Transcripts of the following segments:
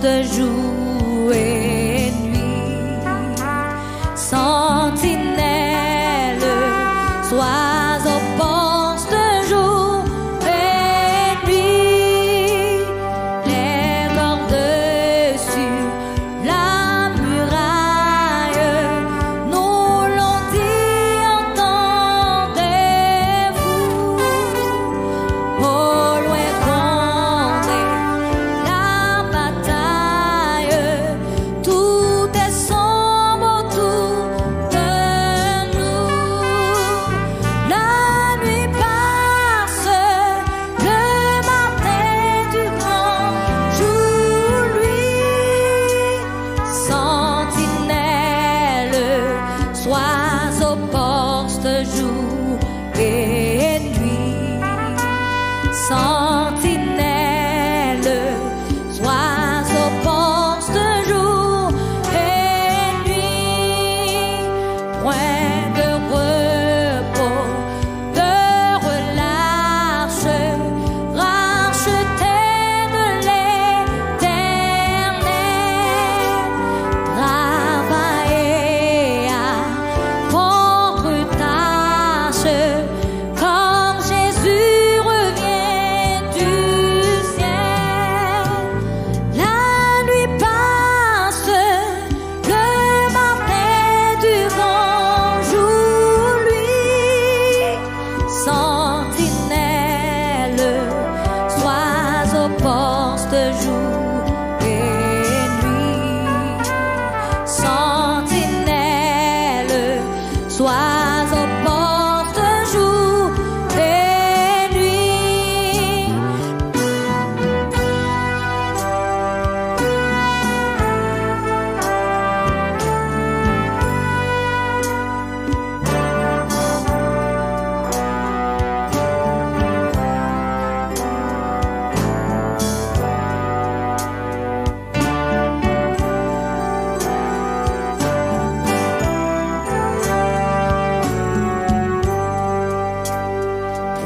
poste jour et nuit. Sentinelle, sois au poste jour et nuit. Les gardes sur la muraille nous l'ont dit, entendez-vous? Au loin gronder la bataille, tout est sombre autour de nous. La nuit passe, le matin du grand jour, lui. Sentinelle, sois au poste jour et nuit. Sentinelle, sois au poste jour et nuit. Point de repos, de relâche, racheté de l'Éternel. Travailler à contre tâche, comme Jésus revient du ciel. La nuit passe, le matin du grand jour, lui. Sentinelle, sois au poste jour et nuit. Sentinelle, sois au poste jour et nuit.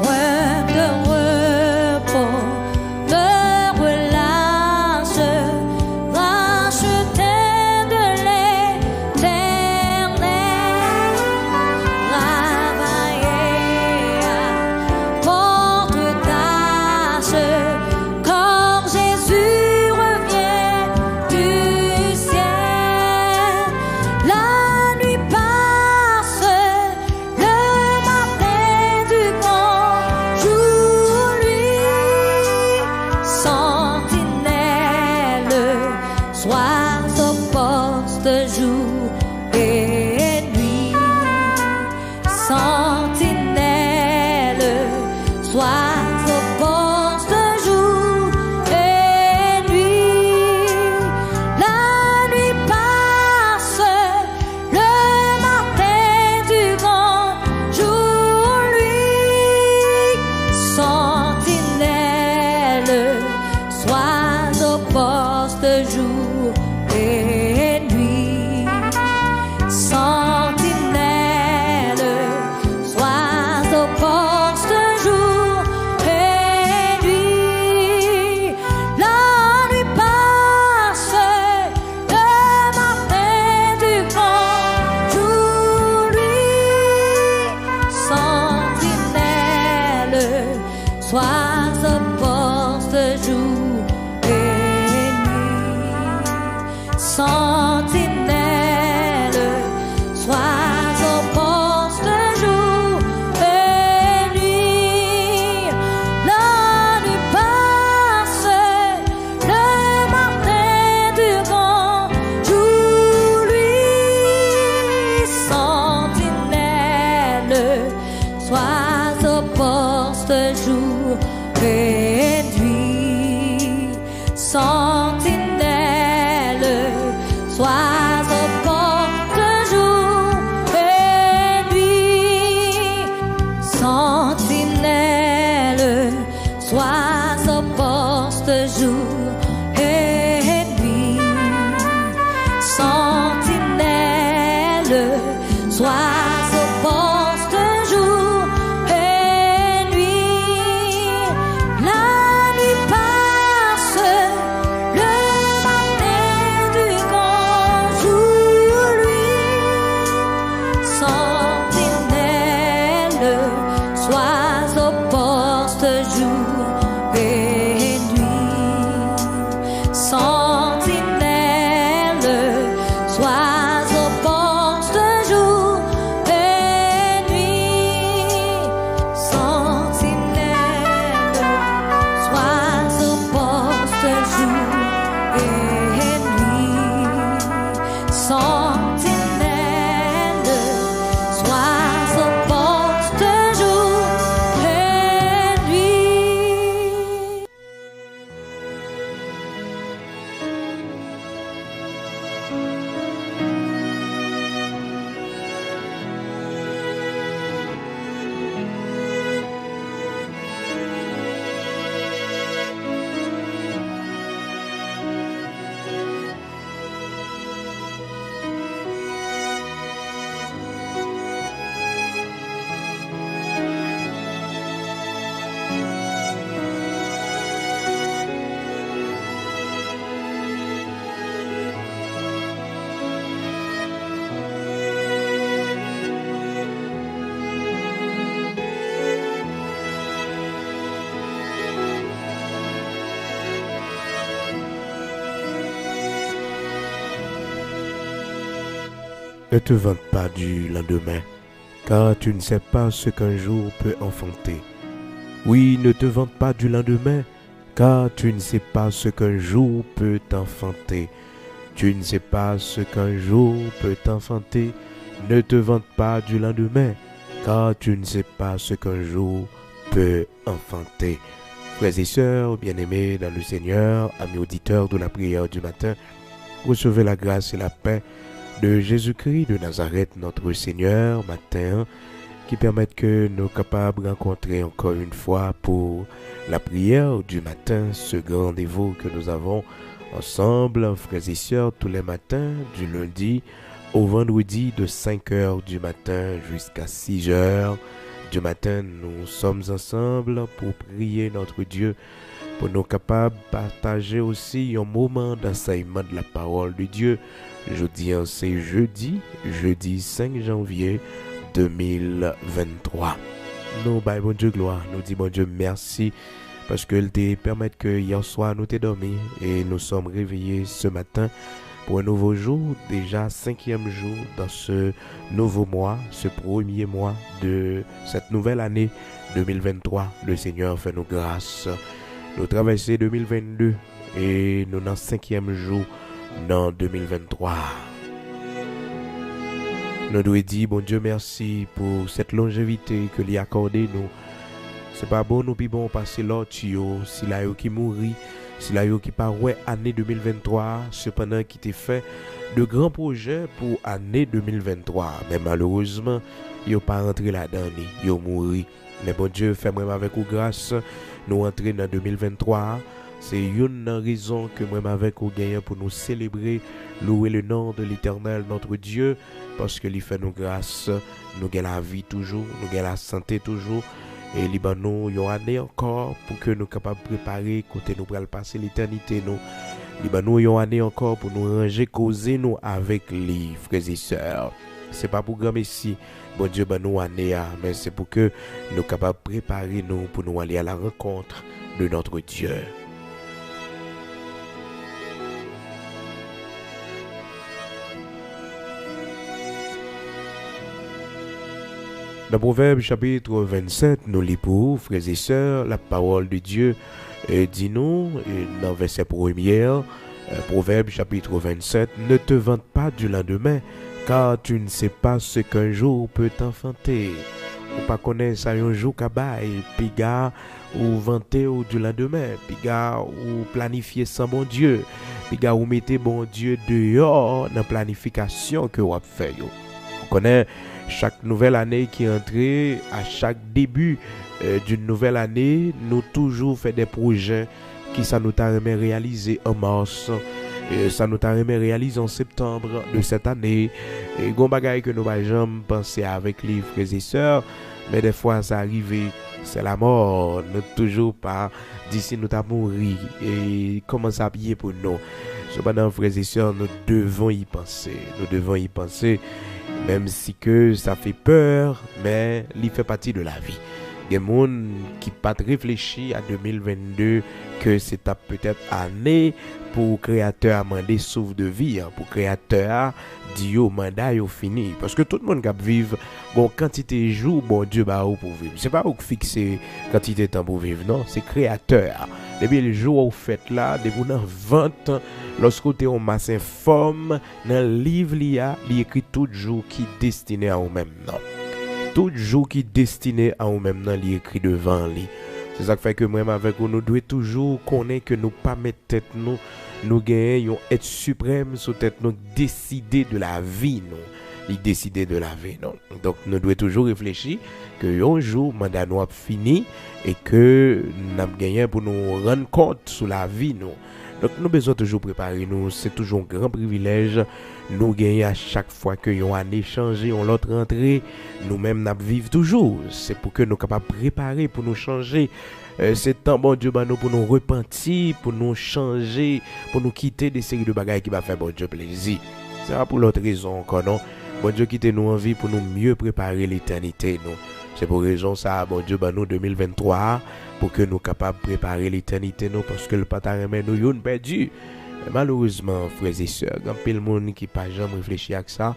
Point de repos, de relâche, racheté de l'Éternel. Travailler à porte tâche, comme Jésus revient du ciel. La nuit passe, le matin du grand jour, lui. Sentinelle, sois au poste jour et nuit. Sentinelle, sois au poste jour et nuit. La nuit passe, le matin du grand jour, lui. Sentinelle, sois au poste jour et nuit. Sentinelle, sois au poste jour et nuit. La nuit passe, le matin du grand jour, lui. Sentinelle, sois au poste jour et nuit. Sentinelle, sois au poste jour et nuit. La nuit passe, le matin du grand jour, lui. Sentinelle, sois au poste jour et nuit. Sentinelle, sois au poste jour et nuit. Sentinelle, sois au poste jour et nuit. Sentinelle, sois au poste jour et nuit. La nuit passe, le matin sois au poste jour et nuit. Sentinelle, sois au poste jour et nuit. Sentinelle, sois au poste jour et nuit. Sentinelle, sois au poste jour et nuit. Ne te vante pas du lendemain, car tu ne sais pas ce qu'un jour peut enfanter. Oui, ne te vante pas du lendemain, car tu ne sais pas ce qu'un jour peut enfanter. Tu ne sais pas ce qu'un jour peut enfanter. Ne te vante pas du lendemain, car tu ne sais pas ce qu'un jour peut enfanter. Frères et sœurs, bien-aimés dans le Seigneur, amis auditeurs de la prière du matin, recevez la grâce et la paix de Jésus-Christ de Nazareth, notre Seigneur, matin, qui permettent que nous capables de rencontrer encore une fois pour la prière du matin, ce grand rendez-vous que nous avons ensemble, frères et sœurs, tous les matins, du lundi au vendredi, de 5 heures du matin jusqu'à 6 heures du matin. Nous sommes ensemble pour prier notre Dieu, pour nous capables de partager aussi un moment d'enseignement de la parole de Dieu. Jeudi, c'est jeudi 5 janvier 2023. Nous, bon Dieu, gloire, nous disons bon Dieu merci parce qu'il te permet que hier soir nous t'ai dormi et nous sommes réveillés ce matin pour un nouveau jour, déjà 5e jour dans ce nouveau mois, ce premier mois de cette nouvelle année 2023. Le Seigneur fait nous grâce. Nous traversons 2022 et nous dans 5e jour dans 2023. Nous devons dire, bon Dieu, merci pour cette longévité que lui a accordé nous. C'est pas bon, nous pouvons passer l'autre, si la yo qui mourit, si la yo qui part, ouais, année 2023, cependant qui t'est fait de grands projets pour année 2023. Mais malheureusement, yo pas rentré là-dedans, yo mouri. Mais bon Dieu, fais-moi avec vous grâce, nous entrer dans 2023. C'est une raison que moi avec vous gagnons pour nous célébrer, louer le nom de l'Éternel, notre Dieu, parce que il fait nous grâce, nous gagnons la vie toujours, nous gagnons la santé toujours, et il nous une année encore pour que nous soyons capables de préparer côté nous pour passer l'éternité nous. Il nous une année encore pour nous ranger, causer nous avec les frères et sœurs. C'est pas pour grand messie, bon Dieu, nous année, mais c'est pour que nous soyons capables de préparer nous pour nous aller à la rencontre de notre Dieu. Dans Proverbe chapitre 27, nous lisons, frères et sœurs, la parole de Dieu dit nous, dans verset 1er, Proverbe chapitre 27, ne te vante pas du lendemain, car tu ne sais pas ce qu'un jour peut t'enfanter. Ou pas connaître ça un jour kabaye, piga ou vanter ou du lendemain, piga ou planifier sans bon Dieu, piga ou mettez bon Dieu dehors dans planification que vous fait yo. Vous connaissez chaque nouvelle année qui est entrée, à chaque début d'une nouvelle année, nous toujours fait des projets qui ça nous t'a réalisé en mars, et ça nous t'a réalisé en septembre de cette année. Et gon bagay que nous pas jamais penser avec les frères et sœurs, mais des fois ça arrive, c'est la mort, nous toujours pas d'ici nous t'a mouru et comment ça bien pour nous. Cependant, frères et sœurs, nous devons y penser, même si que ça fait peur, mais il fait partie de la vie. Il y a des gens qui pas réfléchi à 2022 que c'est peut-être année pour créateur demander souffle de vie, pour créateur dire au mandat est fini parce que tout le monde qui vivre bon quantité de jours bon Dieu ba ou pour vivre. C'est pas ou fixer quantité de temps pour vivre non, c'est créateur. Depuis le jour où vous faites là, depuis dans 20 ans, lorsque vous êtes en masse informe, dans le livre il écrit tout jour qui destiné à vous-même non. Tout jour qui destiné à vous-même non, il écrit devant lui. C'est ça qui fait que moi avec vous nous devons toujours connaître que nous pas mettre tête nous gagnons être suprême sur tête nous décider de la vie nous. Il décider de la vie non. Donc nous devons toujours réfléchir que un jour mandat nous a fini et que nous avons gagné pour nous rendre compte sur la vie nous. Donc nous besoin toujours préparer nous, c'est toujours un grand privilège nous gagner à chaque fois que yon année changé, on l'autre rentrée, nous-mêmes nous vivons toujours. C'est pour que nous capables préparer pour nous changer. C'est temps bon Dieu nous pour nous repentir, pour nous changer, pour nous quitter des séries de bagages qui va faire bon Dieu plaisir. C'est pas pour l'autre raison encore non. Bon Dieu quitte nous en vie pour nous mieux préparer l'éternité nous. C'est pour raison ça bon Dieu nous 2023 pour que nous capables préparer l'éternité nous parce que le patarement nous yon perdu. Malheureusement frères et sœurs, il y a plein de monde qui pas jamais réfléchi à ça.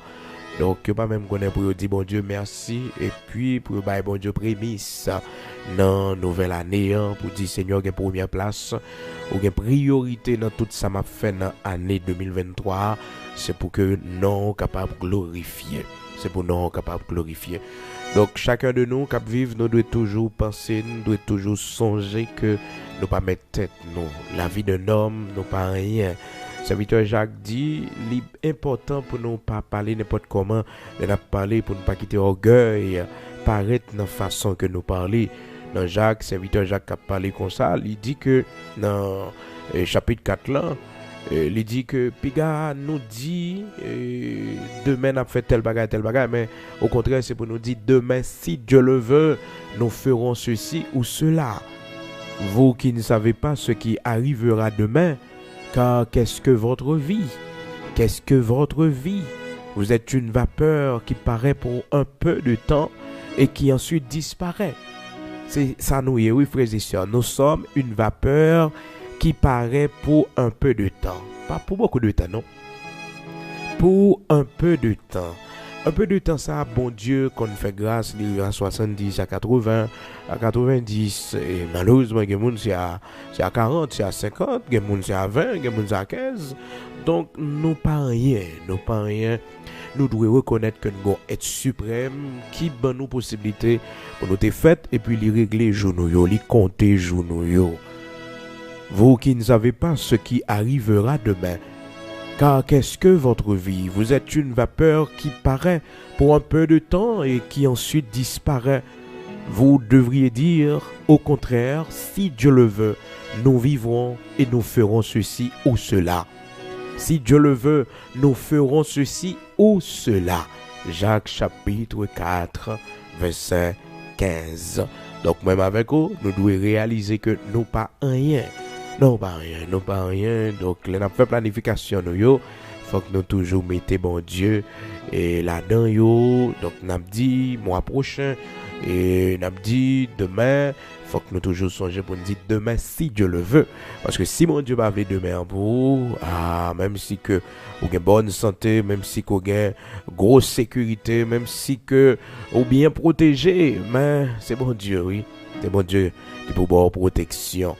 Donc pas même connaître pour dire bon Dieu merci et puis pour bailler bon Dieu prémisse dans nouvelle année pour dire Seigneur gain première place ou gain priorité dans tout ça m'a fait dans année 2023, c'est pour que nous capable glorifier. C'est pour nous capable glorifier. Donc chacun de nous qui vivent, nous devons toujours penser, nous devons toujours songer que nous pas mettre tête nous. La vie d'un homme, nous pas rien. Serviteur Jacques dit, l'important pour nous pas parler n'importe comment, de nous parler pour ne pas quitter orgueil, paraître dans la façon que nous parler. Dans Jacques, serviteur Jacques a parlé comme ça, il dit que dans chapitre 4 là, il dit que Piga nous dit demain n'a fait tel bagage, mais au contraire c'est pour nous dire demain si Dieu le veut, nous ferons ceci ou cela. Vous qui ne savez pas ce qui arrivera demain, car qu'est-ce que votre vie? Qu'est-ce que votre vie? Vous êtes une vapeur qui paraît pour un peu de temps et qui ensuite disparaît. C'est ça nous est, oui frères et sœurs. Nous sommes une vapeur qui paraît pour un peu de temps. Pas pour beaucoup de temps, non. Pour un peu de temps. Un peu de temps, ça, bon Dieu, qu'on fait grâce, il y a 70, à 80, à 90. Et malheureusement, il y a des gens c'est à 40, c'est à 50, il y a des gens c'est à 20, il y a des gens c'est à 15. Donc, nous pas rien, Nous devons reconnaître que nous devons être suprême, qui donne nous possibilité pour nous te faire et puis les régler journaux, les compter journaux. Vous qui ne savez pas ce qui arrivera demain, car qu'est-ce que votre vie? Vous êtes une vapeur qui paraît pour un peu de temps et qui ensuite disparaît. Vous devriez dire, au contraire, si Dieu le veut, nous vivrons et nous ferons ceci ou cela. Si Dieu le veut, nous ferons ceci ou cela. Jacques chapitre 4, verset 15. Donc même avec vous, nous devons réaliser que nous pas rien. Non pas rien. Donc nous avons fait planification il faut que nous toujours mettons bon Dieu et là-dedans donc nous avons dit mois prochain et nous avons dit demain, faut que nous toujours songer pour nous dire demain si Dieu le veut, parce que si mon Dieu va venir demain pour même si que vous avez bonne santé, même si vous avez grosse sécurité, même si que vous bien protégé, mais c'est bon Dieu, oui, c'est bon Dieu qui peut avoir protection.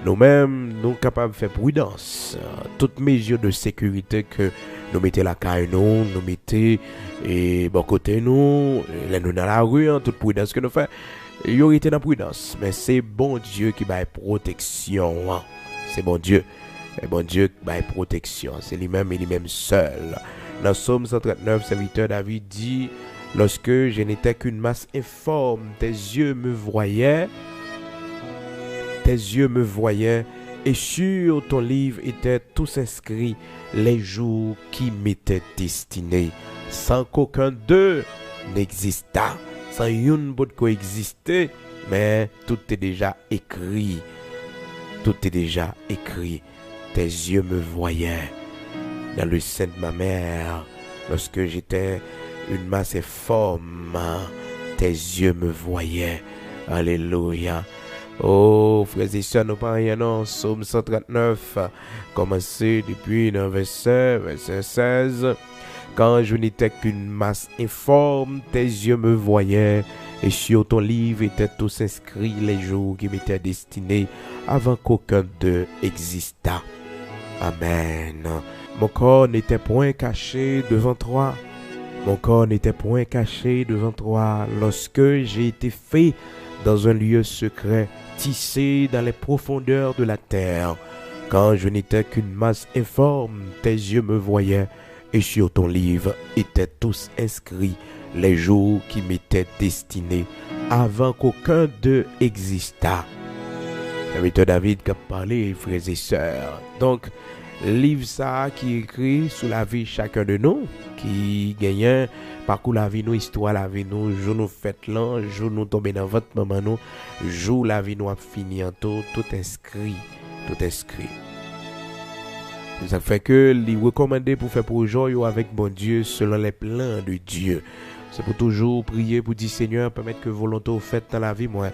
Nous-mêmes, nous sommes capables de faire prudence. Toutes mesures de sécurité que nous mettons la caille, nous mettons et bon côté nous dans la rue, toute prudence que nous faisons, il y aurait été dans prudence. Mais c'est bon Dieu qui va protection. C'est bon Dieu. C'est bon Dieu qui va protection. C'est lui-même et lui-même seul. Dans Psaume 139, serviteur David dit, lorsque je n'étais qu'une masse informe, tes yeux me voyaient. Tes yeux me voyaient et sur ton livre étaient tous inscrits les jours qui m'étaient destinés, sans qu'aucun d'eux n'existât, sans une bout coexister, mais tout est déjà écrit. Tout est déjà écrit. Tes yeux me voyaient dans le sein de ma mère, lorsque j'étais une masse informe, tes yeux me voyaient. Alléluia. Oh, frères et sœurs, nous parlons non, Psaume 139, commencé depuis le verset 16. Quand je n'étais qu'une masse informe, tes yeux me voyaient, et sur ton livre étaient tous inscrits les jours qui m'étaient destinés avant qu'aucun d'eux existât. Amen. Mon corps n'était point caché devant toi. Mon corps n'était point caché devant toi lorsque j'ai été fait dans un lieu secret, tissé dans les profondeurs de la terre. Quand je n'étais qu'une masse informe, tes yeux me voyaient, et sur ton livre étaient tous inscrits les jours qui m'étaient destinés avant qu'aucun d'eux existât. C'est David qui a parlé, frères et sœurs. Donc, livre ça qui écrit sur la vie chacun de nous, qui gagne parcours la vie nous, histoire la vie nous, jour nous fête là, jour nous tomber dans votre maman nous, jour la vie nous a fini en tout inscrit, tout inscrit. Ça fait que les recommander pour faire projet avec bon Dieu selon les plans de Dieu. C'est pour toujours prier pour dire Seigneur, permettre que volonté faite dans la vie moi,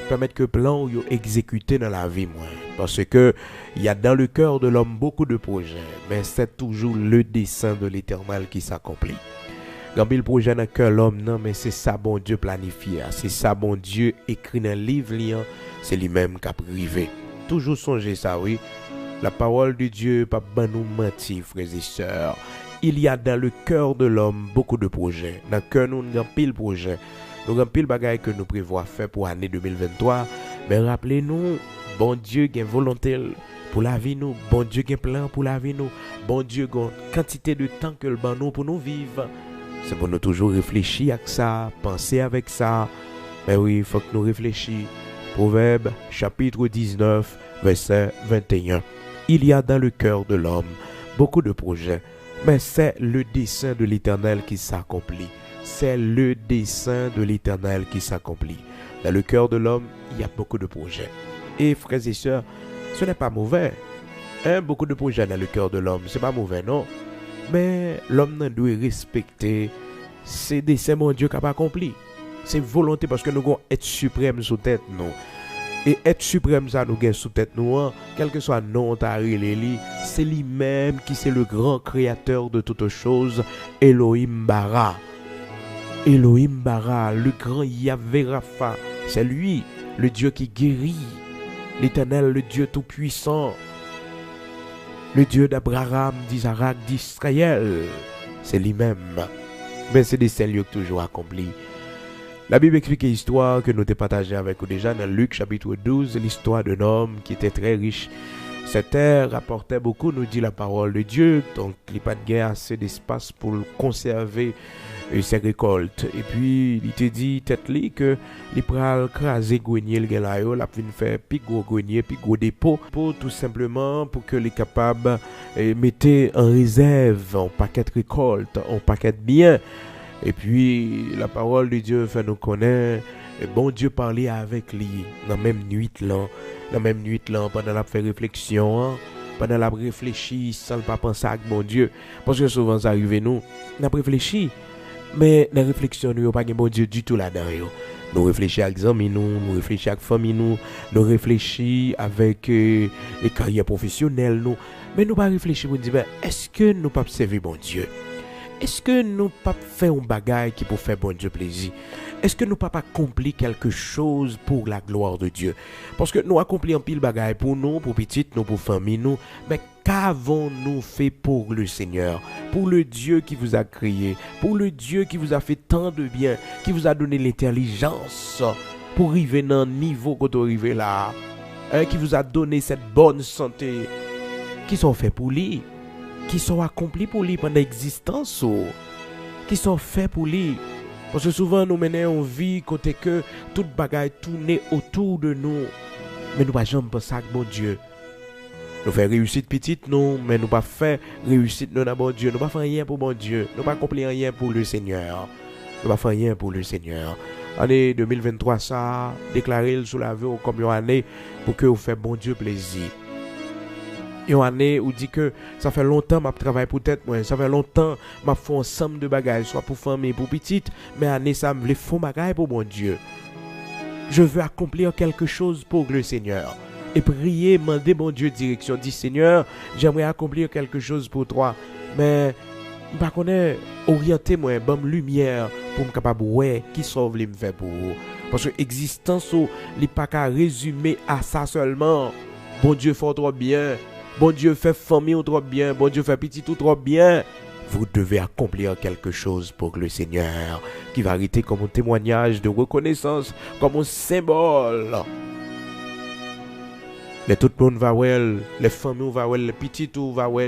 permettre que plan yo exécuté dans la vie moi, parce que il y a dans le cœur de l'homme beaucoup de projets, mais c'est toujours le dessein de l'Éternel qui s'accomplit. Quand il projet dans le cœur de l'homme non, mais c'est ça bon Dieu planifié, c'est ça bon Dieu écrit dans le livre liant, c'est lui-même qui a privé. Toujours songer ça oui. La parole de Dieu pas ben nous mentir frères et sœurs. Il y a dans le cœur de l'homme beaucoup de projets. Dans le cœur nous avons pile projet. Nous avons pile bagaille que nous prévoyons faire pour l'année 2023. Mais rappelez-nous, bon Dieu a une volonté pour la vie nous. Bon Dieu a un plan pour la vie nous. Bon Dieu a une quantité de temps que le ban nous pour nous vivre. C'est pour nous toujours réfléchir à ça, penser avec ça. Mais oui, il faut que nous réfléchissions. Proverbe chapitre 19, verset 21. Il y a dans le cœur de l'homme beaucoup de projets, mais c'est le dessein de l'Éternel qui s'accomplit. C'est le dessein de l'Éternel qui s'accomplit. Dans le cœur de l'homme, il y a beaucoup de projets. Et frères et sœurs, ce n'est pas mauvais. Beaucoup de projets dans le cœur de l'homme, c'est pas mauvais, non. Mais l'homme doit respecter ces desseins, mon Dieu, qui a accompli. C'est volonté parce que nous devons être suprêmes sous tête, nous. Et être suprême, ça nous gagne sous tête nous, quel que soit non, c'est lui-même qui c'est le grand créateur de toutes choses, Elohim Bara. Elohim Bara, le grand Yahvé Rapha, c'est lui, le Dieu qui guérit, l'Éternel, le Dieu tout-puissant, le Dieu d'Abraham, d'Isaac, d'Israël, c'est lui-même. Mais c'est des scènes toujours accomplies. La Bible explique l'histoire que nous avons partagée avec vous déjà dans Luc chapitre 12, l'histoire d'un homme qui était très riche. Cette terre rapportait beaucoup, nous dit la parole de Dieu, donc il n'y a pas de guerre assez d'espace pour conserver ses récoltes. Et puis, il te dit, tête-li, que il pral craser grenier le galayo, la fin faire plus gros grenier, plus gros dépôt, pour tout simplement, pour que les capables mettre en réserve un paquet de récoltes, un paquet de biens. Et puis, la parole de Dieu fait nous connaître, et bon Dieu parlait avec lui, dans la même nuit là, pendant la fait réflexion, pendant la réfléchir, sans pas penser à bon Dieu. Parce que souvent, ça arrive nous, on a réfléchi, mais dans la réflexion, nous n'avons pas de bon Dieu du tout là-dedans. Nous réfléchissons avec les amis, nous réfléchissons avec la famille, nous réfléchissons avec les carrières professionnelles, mais nous pas réfléchir pour dire, est-ce que nous pas servir bon Dieu? Est-ce que nous pas fait un bagage qui peut faire bon Dieu plaisir? Est-ce que nous pas accompli quelque chose pour la gloire de Dieu? Parce que nous accompli un pile bagage pour nous, pour petites, nous, pour famille, nous. Mais qu'avons-nous fait pour le Seigneur? Pour le Dieu qui vous a créé, pour le Dieu qui vous a fait tant de bien, qui vous a donné l'intelligence pour arriver dans un niveau qu'on doit arriver là, qui vous a donné cette bonne santé, qui sont faits pour lui? Qui sont accomplis pour lui pendant l'existence, qui sont faits pour lui. Parce que souvent nous menons une vie côté que toute bagaille tourne autour de nous, mais nous pas jamais penser à bon Dieu. Nous faisons réussite petite nous, mais nous pas faire réussite nous dans bon Dieu. Nous pas faire rien pour bon Dieu. Nous pas accomplir rien pour le Seigneur. Nous pas faire rien pour le Seigneur. Année 2023 ça déclaré sous la vie comme une année pour que vous fassiez bon Dieu plaisir. Une année où dit que ça fait longtemps que je travaille pour tête moi, ça fait longtemps que je fais ensemble de bagages, soit pour famille, pour petite, mais année ça me fait faux bagages pour mon Dieu. Je veux accomplir quelque chose pour le Seigneur. Et prier, demander mon Dieu direction. Dis Seigneur, j'aimerais accomplir quelque chose pour toi. Mais, je ne connais pas orienter moi, bonne lumière pour me capable ouais qui sauve les me faire pour vous. Parce que l'existence n'est pas qu'à résumer à ça seulement. Bon Dieu fait trop bien. Bon Dieu fait famille trop bien. Bon Dieu fait petit tout trop bien. Vous devez accomplir quelque chose pour le Seigneur qui va arrêter comme un témoignage de reconnaissance, comme un symbole. Mais tout le monde va voir, les familles va voir, les petits tout va voir,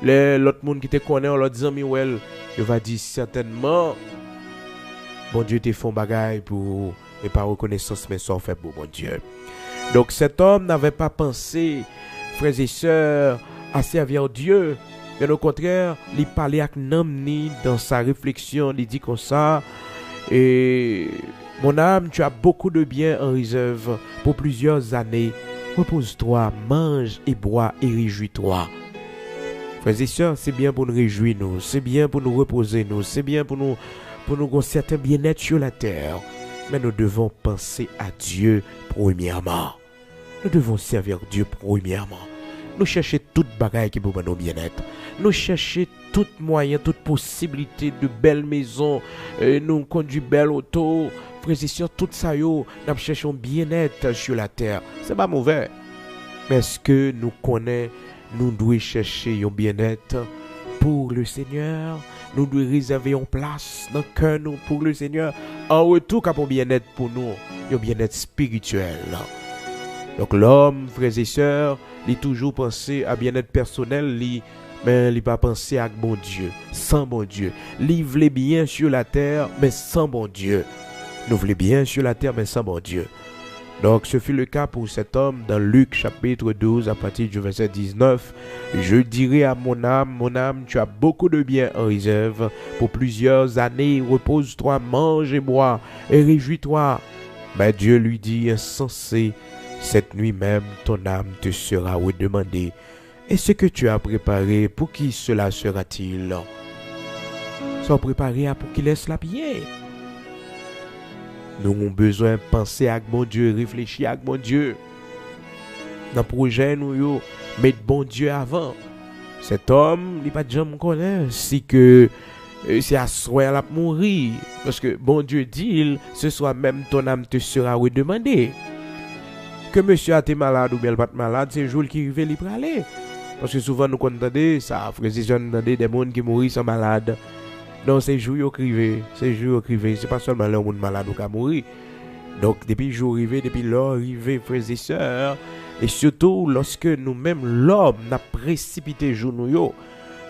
l'autre monde qui te connaît, l'autre amis ouais, il va dire certainement, bon Dieu te fait un bagage pour, et par reconnaissance, mais ça fait pour bon Dieu. Donc cet homme n'avait pas pensé, frères et sœurs, à servir Dieu. Mais au contraire, il parlait avec Namni dans sa réflexion, il dit comme ça, et mon âme, tu as beaucoup de bien en réserve pour plusieurs années. Repose-toi, mange et bois et réjouis-toi. Frères et sœurs, c'est bien pour nous réjouir, nous, c'est bien pour nous reposer, nous, c'est bien pour nous avoir un certain bien-être sur la terre. Mais nous devons penser à Dieu premièrement. Nous devons servir Dieu premièrement. Nous chercher toute bagaille qui peut nous bien-être. Nous chercher tout moyen, toute possibilité de belles maisons, nous conduire belle auto. Frères et sœurs, tout ça, nous cherchons bien-être sur la terre. C'est pas mauvais. Mais est-ce que nous connaissons, nous devons chercher un bien-être pour le Seigneur? Nous devons réserver une place dans le cœur nous pour le Seigneur. En retour, qu'à un bien-être pour nous, un bien-être spirituel. Donc l'homme, frères et sœurs, il toujours pensé à bien-être personnel, mais il pas pensé à bon Dieu, sans bon Dieu. Il voulait bien sur la terre, mais sans bon Dieu. Nous voulons bien sur la terre, mais sans bon Dieu. Donc ce fut le cas pour cet homme dans Luc chapitre 12 à partir du verset 19. Je dirai à mon âme, tu as beaucoup de bien en réserve. Pour plusieurs années, repose-toi, mange et bois, et réjouis-toi. Mais Dieu lui dit, insensé, cette nuit même, ton âme te sera redemandée. Et ce que tu as préparé, pour qui cela sera-t-il? Sois préparé pour qu'il laisse la bien. Nous avons besoin de penser à mon Dieu, réfléchir à mon Dieu. Dans le projet, nous mettre bon Dieu avant. Cet homme, il n'est pas de jamais connaître si que c'est à soi à mourir. Parce que bon Dieu dit, ce soir même ton âme te sera redemandée. Que monsieur a été malade ou bien pas malade, c'est le jour qui arrive, il peut aller. Parce que souvent nous entendons ça, frères et sœurs, nous entendons des gens qui mourent sont malades. Non, c'est le jour qui arrive, c'est pas seulement les gens malades qui mourent. Donc depuis le jour arrivé, depuis l'heure arrivée, frères et sœurs, et surtout lorsque nous-mêmes, l'homme, n'a précipité jour nous.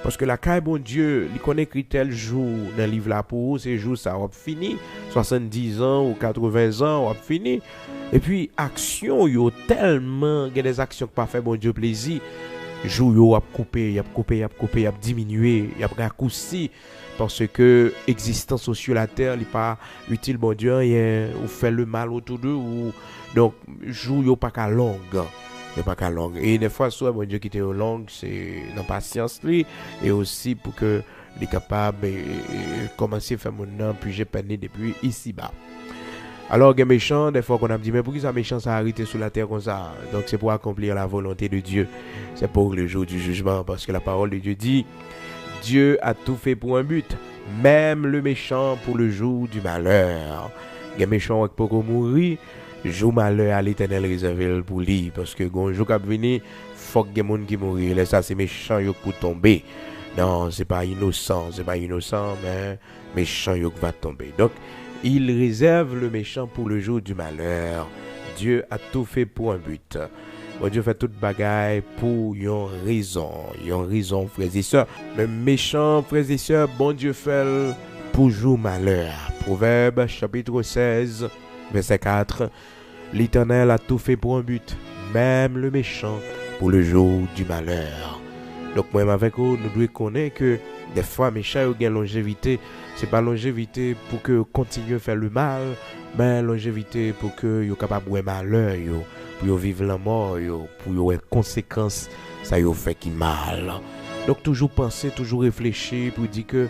Parce que la caille, bon Dieu, il connaît tel jour dans le livre là pour ces jours, ça va fini. 70 ans ou 80 ans, on va fini. Et puis, action, yo tellement, il y a des actions qui pas fait bon Dieu plaisir. Jour, yo a coupé, a diminué, a raccourci. Parce que l'existence sur la terre n'est pas utile, bon Dieu, rien, ou fait le mal autour d'eux. Donc, jour, yo pas qu'à longue. Et des fois, soit bon Dieu qui était longue, c'est dans patience lui, et aussi pour que les capables de commencer à faire mon nom, puis j'ai peine depuis ici-bas. Alors, les méchants, des fois qu'on a dit, mais pourquoi ça méchant ça arrêté sur la terre comme ça? Donc, c'est pour accomplir la volonté de Dieu. C'est pour le jour du jugement, parce que la parole de Dieu dit, Dieu a tout fait pour un but, même le méchant pour le jour du malheur. Les méchants qui pourront mourir, jour malheur à l'éternel réservé pour lui, parce que quand jour qui venir, faut que les gens qui mourent, et ça c'est méchant pour tomber. Non, c'est pas innocent, mais méchant qui va tomber. Donc, il réserve le méchant pour le jour du malheur. Dieu a tout fait pour un but. Bon Dieu fait toute bagaille pour une raison, frères et sœurs. Mais méchant, frères et sœurs, bon Dieu fait pour jour malheur. Proverbe chapitre 16, verset 4. L'Éternel a tout fait pour un but, même le méchant pour le jour du malheur. Donc moi avec vous, nous devons connaître que des fois méchant ont une longévité. C'est pas longévité pour que continue à faire le mal, mais longévité pour que vous capable de malheur, pour vivre la mort, pour avoir conséquences, ça vous fait qui mal. Donc toujours penser, toujours réfléchir pour dire que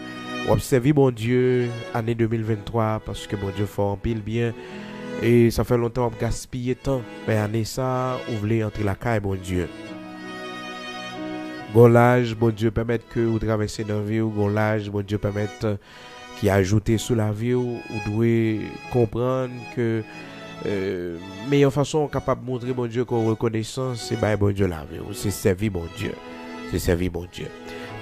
observez bon Dieu année 2023 parce que bon Dieu fait un pile bien. Et ça fait longtemps qu'on gaspille temps. Mais année ça, vous voulez entrer la caille, bon Dieu. Bon l'âge, bon Dieu, permettre que vous traversez dans la vie, bon l'âge, bon Dieu, permettre qui a ajouté sous la vie, vous devez comprendre que meilleure façon capable de montrer bon Dieu qu'on reconnaissance, c'est ben bon Dieu la vie, c'est servir bon Dieu. C'est servir bon Dieu.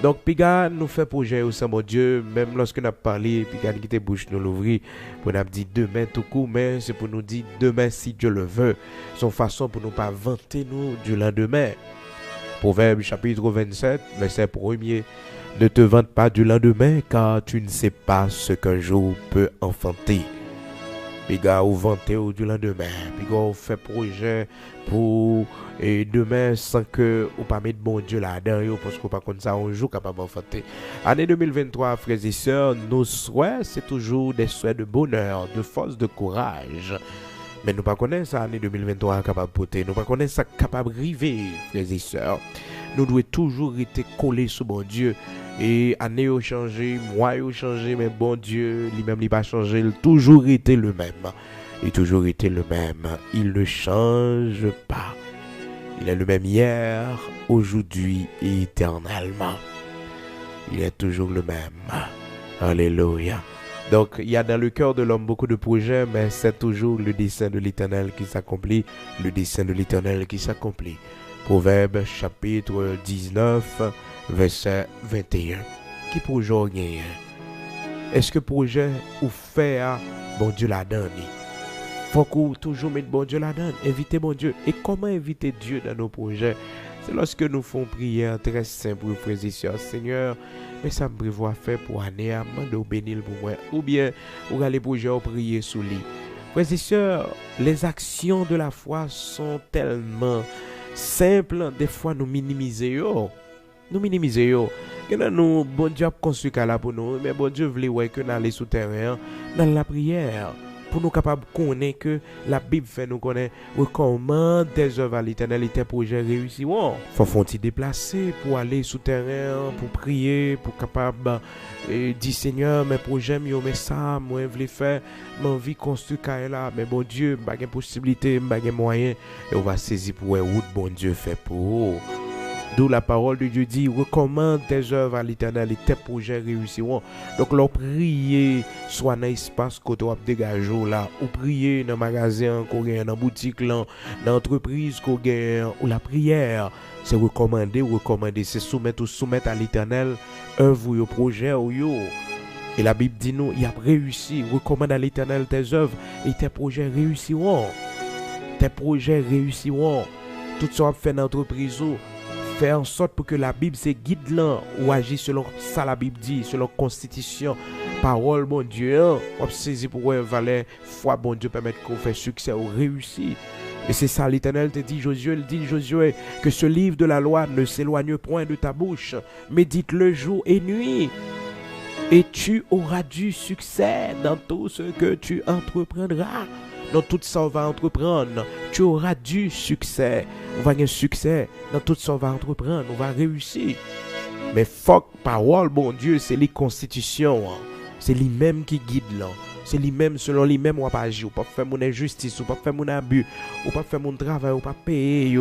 Donc, Piga nous fait projet au sein, mon Dieu, même lorsque nous avons parlé, Piga nous quitte bouche, nous l'ouvrir, pour nous dire demain tout coup, mais c'est pour nous dire demain si Dieu le veut. Son façon pour nous pas vanter nous du lendemain. Proverbe chapitre 27, verset 1er. Ne te vante pas du lendemain, car tu ne sais pas ce qu'un jour peut enfanter. Piga ou vanter ou du lendemain. Piga ou fait projet pour et demain sans que ou pas mettre bon Dieu là-dedans parce qu'on pas comme ça un jour capable d'enfanter. Année 2023, frères et sœurs, nos souhaits c'est toujours des souhaits de bonheur, de force, de courage. Mais nous pas connaissons ça année 2023 capable de porter, nous pas connaissons ça capable de river, frères et sœurs. Nous devons toujours rester collés sur bon Dieu. Et année a changé, mois a changé, mais bon Dieu, lui-même il pas changé, il a toujours été le même. Il a toujours été le même. Il ne change pas. Il est le même hier, aujourd'hui et éternellement. Il est toujours le même. Alléluia. Donc, il y a dans le cœur de l'homme beaucoup de projets, mais c'est toujours le dessein de l'Éternel qui s'accomplit. Le dessein de l'Éternel qui s'accomplit. Proverbe chapitre 19, verset 21. Qui projet on gagne? Est-ce que projet ou faire bon Dieu la donne? Faut qu'on toujours mettre bon Dieu là-dedans, inviter bon Dieu. Et comment inviter Dieu dans nos projets? C'est lorsque nous faisons prière très simple, frères et sœurs. Seigneur, mais ça me prévoit faire pour année, amende bénir pour moi. Ou bien, ou aller pour prier sous lui. Frères et sœurs, les actions de la foi sont tellement simples, des fois nous minimisons. Nous minimisons. Que nous, bon Dieu a construit là pour nous, mais bon Dieu voulait que nous allions souterrain dans la prière. Pour nous capables de connaître que la Bible fait nous connaître recommande des œuvres à l'Éternel et tes projets réussiront. Faut-ils déplacer pour aller souterrain, pour prier, pour capable dire Seigneur, mes projets, mais ça, moi, je voulais faire, ma envie construire là, mais bon Dieu, pas de possibilité, pas de moyen, et on va saisir pour où bon Dieu fait pour. D'où la parole de Dieu dit, recommande tes œuvres à l'Éternel et tes projets réussiront. Donc, leur prier, soit dans l'espace que tu as dégagé là, ou prier dans le magasin, dans la boutique, dans l'entreprise, ou la prière, c'est recommander, c'est soumettre à l'Éternel œuvre ou projet ou yo. Et la Bible dit nous, il a réussi, recommande à l'Éternel tes œuvres et tes projets réussiront. Tes projets réussiront. Tout ça fait dans l'entreprise. Faire en sorte pour que la Bible se guide là ou agir selon ça la Bible dit, selon constitution, parole bon Dieu, on saisir pour valer foi bon Dieu permettre qu'on fait succès ou réussir. Et c'est ça l'Éternel te dit Josué, il dit Josué que ce livre de la loi ne s'éloigne point de ta bouche, médite-le jour et nuit. Et tu auras du succès dans tout ce que tu entreprendras. Dans tout ça, on va entreprendre. Tu auras du succès. On va avoir un succès. Dans tout ça, on va entreprendre. On va réussir. Mais fuck, parole, bon Dieu, c'est les constitutions. C'est lui-même qui guide là. C'est lui-même, selon lui-même, on va pas agir. On va pas faire mon injustice. On va pas faire mon abus. On va pas faire mon travail. On va pas payer.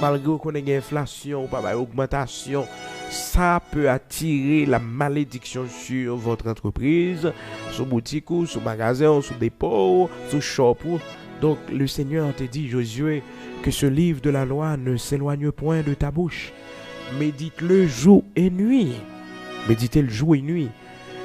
Malgré qu'on ait une inflation, on va pas avoir augmentation. Ça peut attirer la malédiction sur votre entreprise, sur boutique, sur magasin, sur dépôt, sur shop. Donc le Seigneur te dit, Josué, que ce livre de la loi ne s'éloigne point de ta bouche. Médite-le jour et nuit. Méditez le jour et nuit.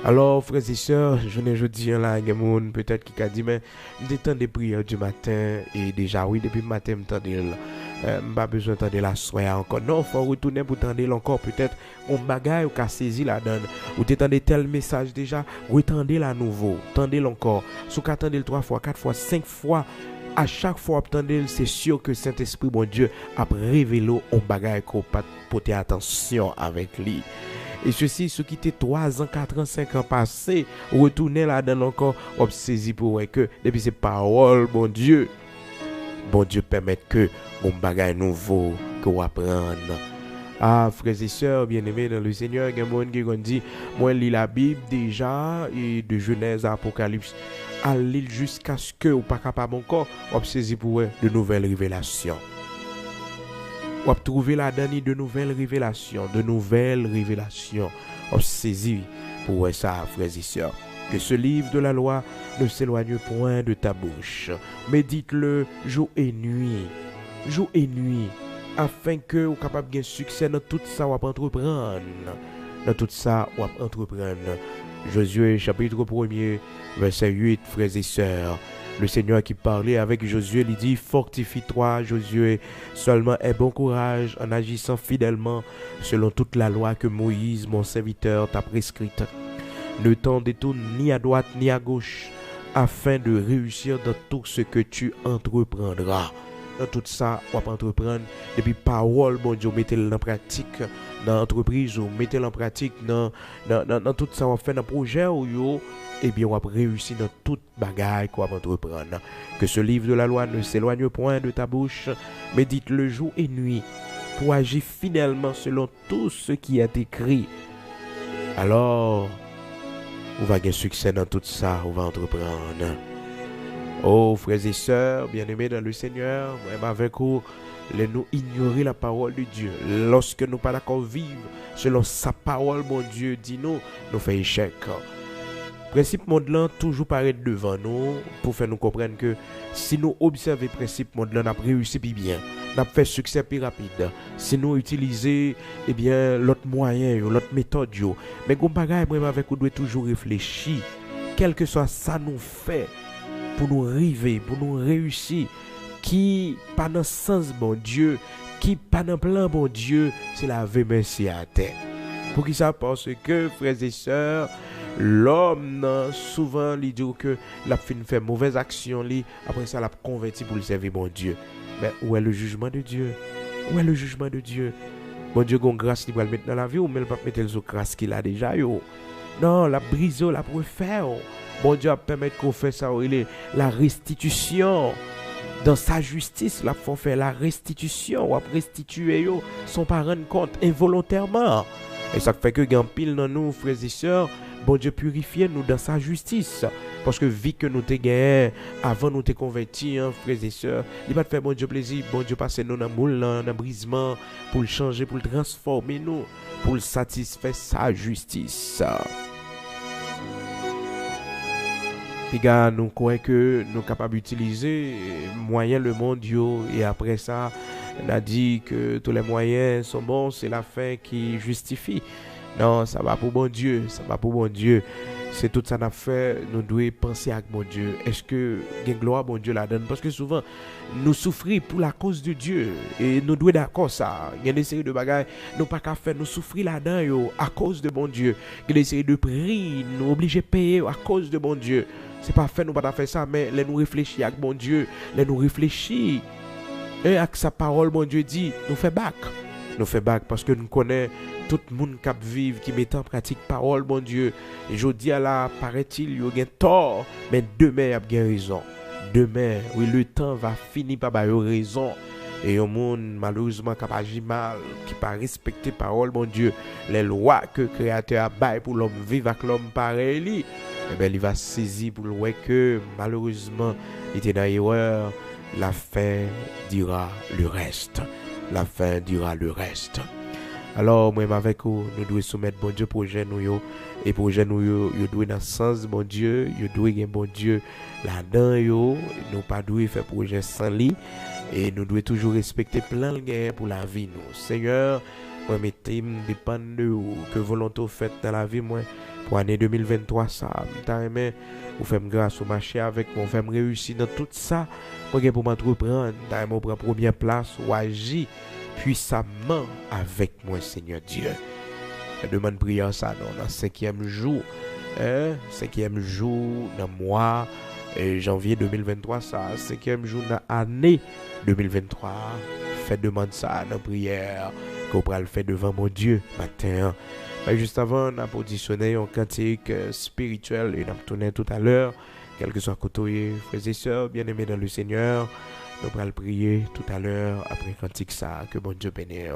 Alors, frères et sœurs, je ne dis là, il y a monde peut-être qui a dit, mais je temps des prières du matin, et déjà, oui, depuis le matin, je pas besoin d'entendre la soirée encore. Non, il faut retourner pour entendre encore. Peut-être on bagaille ou qu'a saisi la donne. Ou t'entendez tel message déjà, retendez la nouveau. Tendez encore. Si vous attendez le 3 fois, 4 fois, 5 fois, à chaque fois attendez, c'est sûr que Saint-Esprit, mon Dieu, a révélé on bagaille qu'on pas porter attention avec lui. Et ceci, ceux qui étaient 3 ans, 4 ans, 5 ans passés, retournez là-dedans encore, on saisi pour que depuis ces paroles, bon Dieu permette que mon bagage nouveau que vous apprenez. Ah, frères et sœurs, bien-aimés dans le Seigneur, il y a des gens qui ont dit, moi, je lis la Bible déjà, et de Genèse à Apocalypse. aller jusqu'à ce que ou pas capable encore, on saisir pour de nouvelles révélations. On trouver là-dedans de nouvelles révélations, On saisir pour ça, frères et sœurs. Que ce livre de la loi ne s'éloigne point de ta bouche. Médite-le jour et nuit, afin que vous capable de succès dans tout ça ou entreprendre. Josué chapitre 1er, verset 8, frères et sœurs. Le Seigneur qui parlait avec Josué lui dit: fortifie-toi, Josué, seulement aie bon courage en agissant fidèlement selon toute la loi que Moïse, mon serviteur, t'a prescrite. Ne t'en détourne ni à droite ni à gauche, afin de réussir dans tout ce que tu entreprendras. Dans tout ça, on va entreprendre. Depuis parole, bon Dieu, mettez-le en pratique dans l'entreprise, ou mettez-le en pratique dans tout ça, on va faire dans le projet, et bien, on va réussir dans toute bagaille qu'on va entreprendre. Que ce livre de la loi ne s'éloigne point de ta bouche, médite-le jour et nuit, pour agir fidèlement selon tout ce qui est écrit. Alors, on va gagner succès dans tout ça, on va entreprendre. Oh, frères et sœurs, bien-aimés dans le Seigneur, même avec vous, nous ignorer la parole de Dieu. Lorsque nous pas d'accord vivre selon sa parole, mon Dieu, dis-nous, nous fait échec. Principe monde-là toujours paraît devant nous pour faire nous comprendre que si nous observons le principe monde-là, nous avons réussi plus bien, nous avons fait succès plus rapide. Si nous utilisons l'autre moyen, l'autre méthode, mais comme bagaille, moi avec vous, doit toujours réfléchir, quel que soit ça nous fait pour nous arriver, pour nous réussir, qui pas dans le sens bon Dieu, qui pas dans le plan bon Dieu, c'est la vie merci à terre. Pour qui ça? Parce que, frères et sœurs, l'homme souvent il dit que la fin fait mauvaise action, après ça l'a converti pour le servir bon Dieu. Mais où est le jugement de Dieu? Où est le jugement de Dieu? Bon Dieu gon grâce il va le mettre dans la vie ou mais il va mettre le grâce qu'il a déjà yo. Non, la brise la refaire. Bon Dieu a permettre qu'on fait ça, il est la restitution. Dans sa justice, là, faut faire la restitution, ou restituer son pas rendre compte involontairement. Et ça fait que grand pile dans nous, frères et sœurs, bon Dieu purifie nous dans sa justice. Parce que vu que nous t'es gagné, avant nous t'es convertis, frères et sœurs, il va te faire bon Dieu plaisir, bon Dieu passer nous dans le moule, dans le brisement, pour le changer, pour le transformer nous, pour le satisfaire sa justice. Les gars, nous croyons que nous sommes capables d'utiliser moyens le monde et après ça, on a dit que tous les moyens sont bons, c'est la fin qui justifie. Non, ça va pour bon Dieu, C'est tout ça qu'on a fait, nous devons penser à bon Dieu. Est-ce que il y a gloire bon Dieu là-dedans? Parce que souvent, nous souffrons pour la cause de Dieu. Et nous devons d'accord ça. Il y a des séries de bagages, nous pas qu'à faire, nous souffrir là-dedans à cause de bon Dieu. Il y a des séries de prix, nous obligés de payer à cause de bon Dieu. C'est pas fait, nous pas faire ça, mais les nous réfléchir avec bon Dieu, les nous réfléchir. Et avec sa parole, bon Dieu dit, nous fait back. Nous fait back parce que nous connaissons tout le monde qui vit, qui met en pratique parole, bon Dieu. Et je dis à la, paraît-il, il y a tort, mais demain, il y a bien raison. Demain, oui, le temps va finir par avoir raison. Et au monde, malheureusement, qui agit mal, qui pas respecter parole, bon Dieu, les lois que le Créateur a baillé pour l'homme vivre avec l'homme pareil, eh bien, il va saisir pour le voir que, malheureusement, il était dans l'erreur. La fin dira le reste. La fin dira le reste. Alors, moi, avec vous, nous devons soumettre bon Dieu projet nous. Et projet nous, il doit dans le sens bon Dieu. Il doit y bon Dieu là-dedans. Nous pas doit faire projet sans lui. Et nous devons toujours respecter plein de gains pour la vie. Nous. Seigneur, moi, mes thèmes dépendent de vous. Que volonté faites dans la vie, moi. Pour l'année 2023, ça, vous faites grâce au marché avec moi, vous faites réussir dans tout ça. Moi, pour m'entreprendre, je prends première place, ou agir puissamment avec moi, Seigneur Dieu. Je demande prière ça dans le 5e jour. 5e jour dans le mois janvier 2023, ça, 5e jour dans l'année 2023. Faites demande ça dans la prière qu'on pourra le faire devant mon Dieu matin. Mais juste avant, on a positionné un cantique spirituel et on a tourné tout à l'heure. Quel que soit côté, frères et sœurs, bien-aimés dans le Seigneur, nous pourrons le prier tout à l'heure après le cantique ça, que bon Dieu bénisse.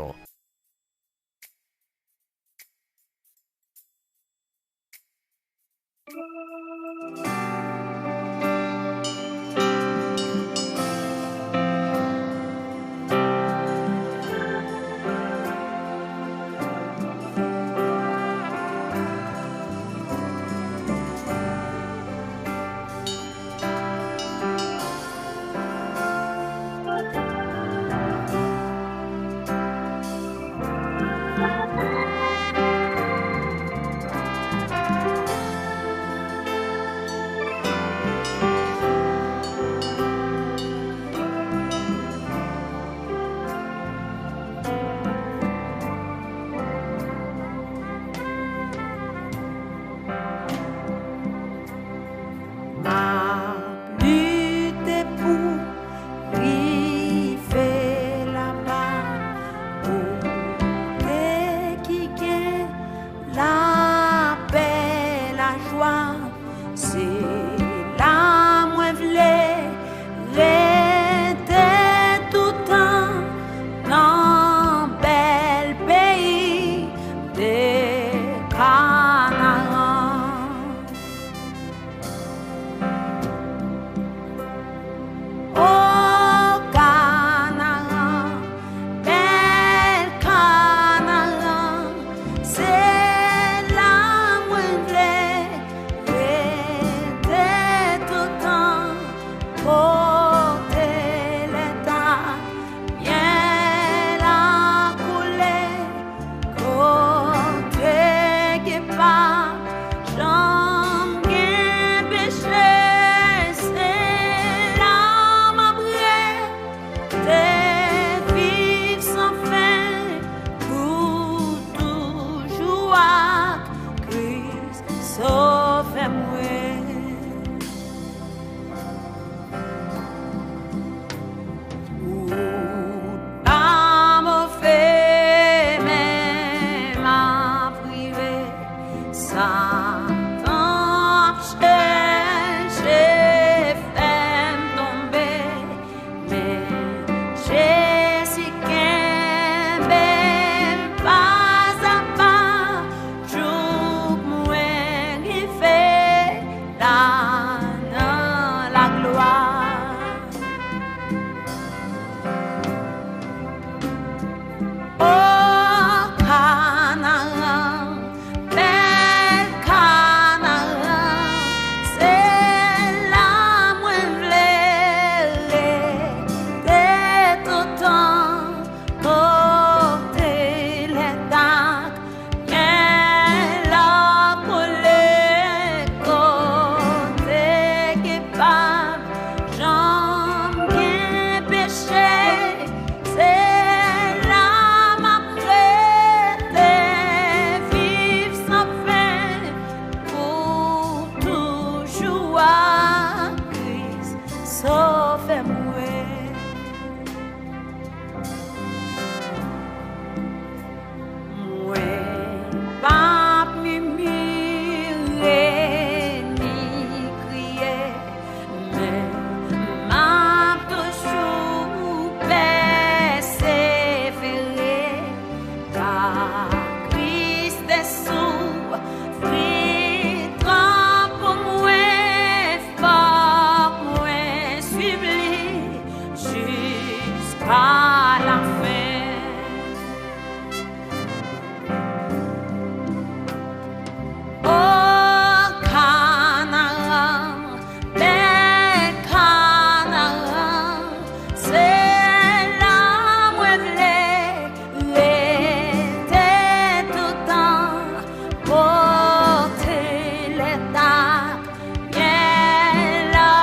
jusqu'à la fin. Oh Canaan, bel Canaan, c'est là où je l'étais tout le temps, porter les dates, bien là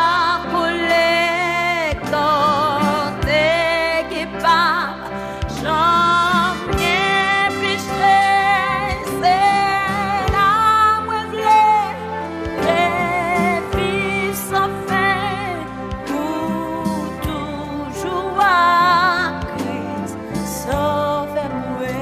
pour les côtés qui parlent, j'en ai piché, c'est là où je l'ai vivre sans fin, pour toujours à Christ, sauvez-moi.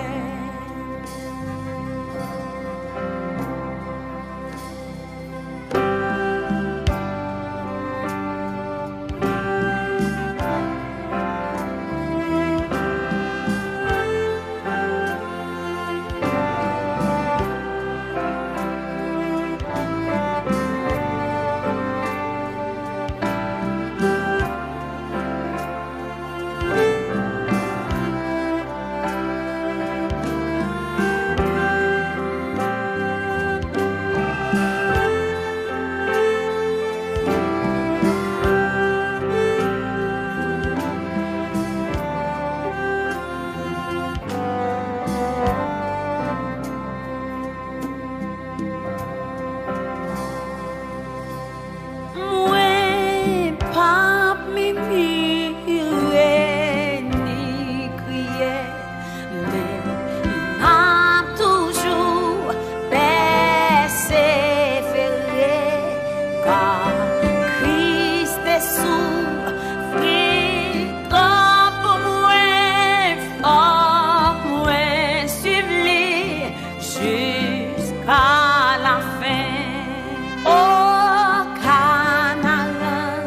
Mwen pap mi mire ni kriye, men m'ap toujou persevere, car Christ est souffri pour mwen, fort mwen suiv li jusqu'à la fin. Oh Canaan,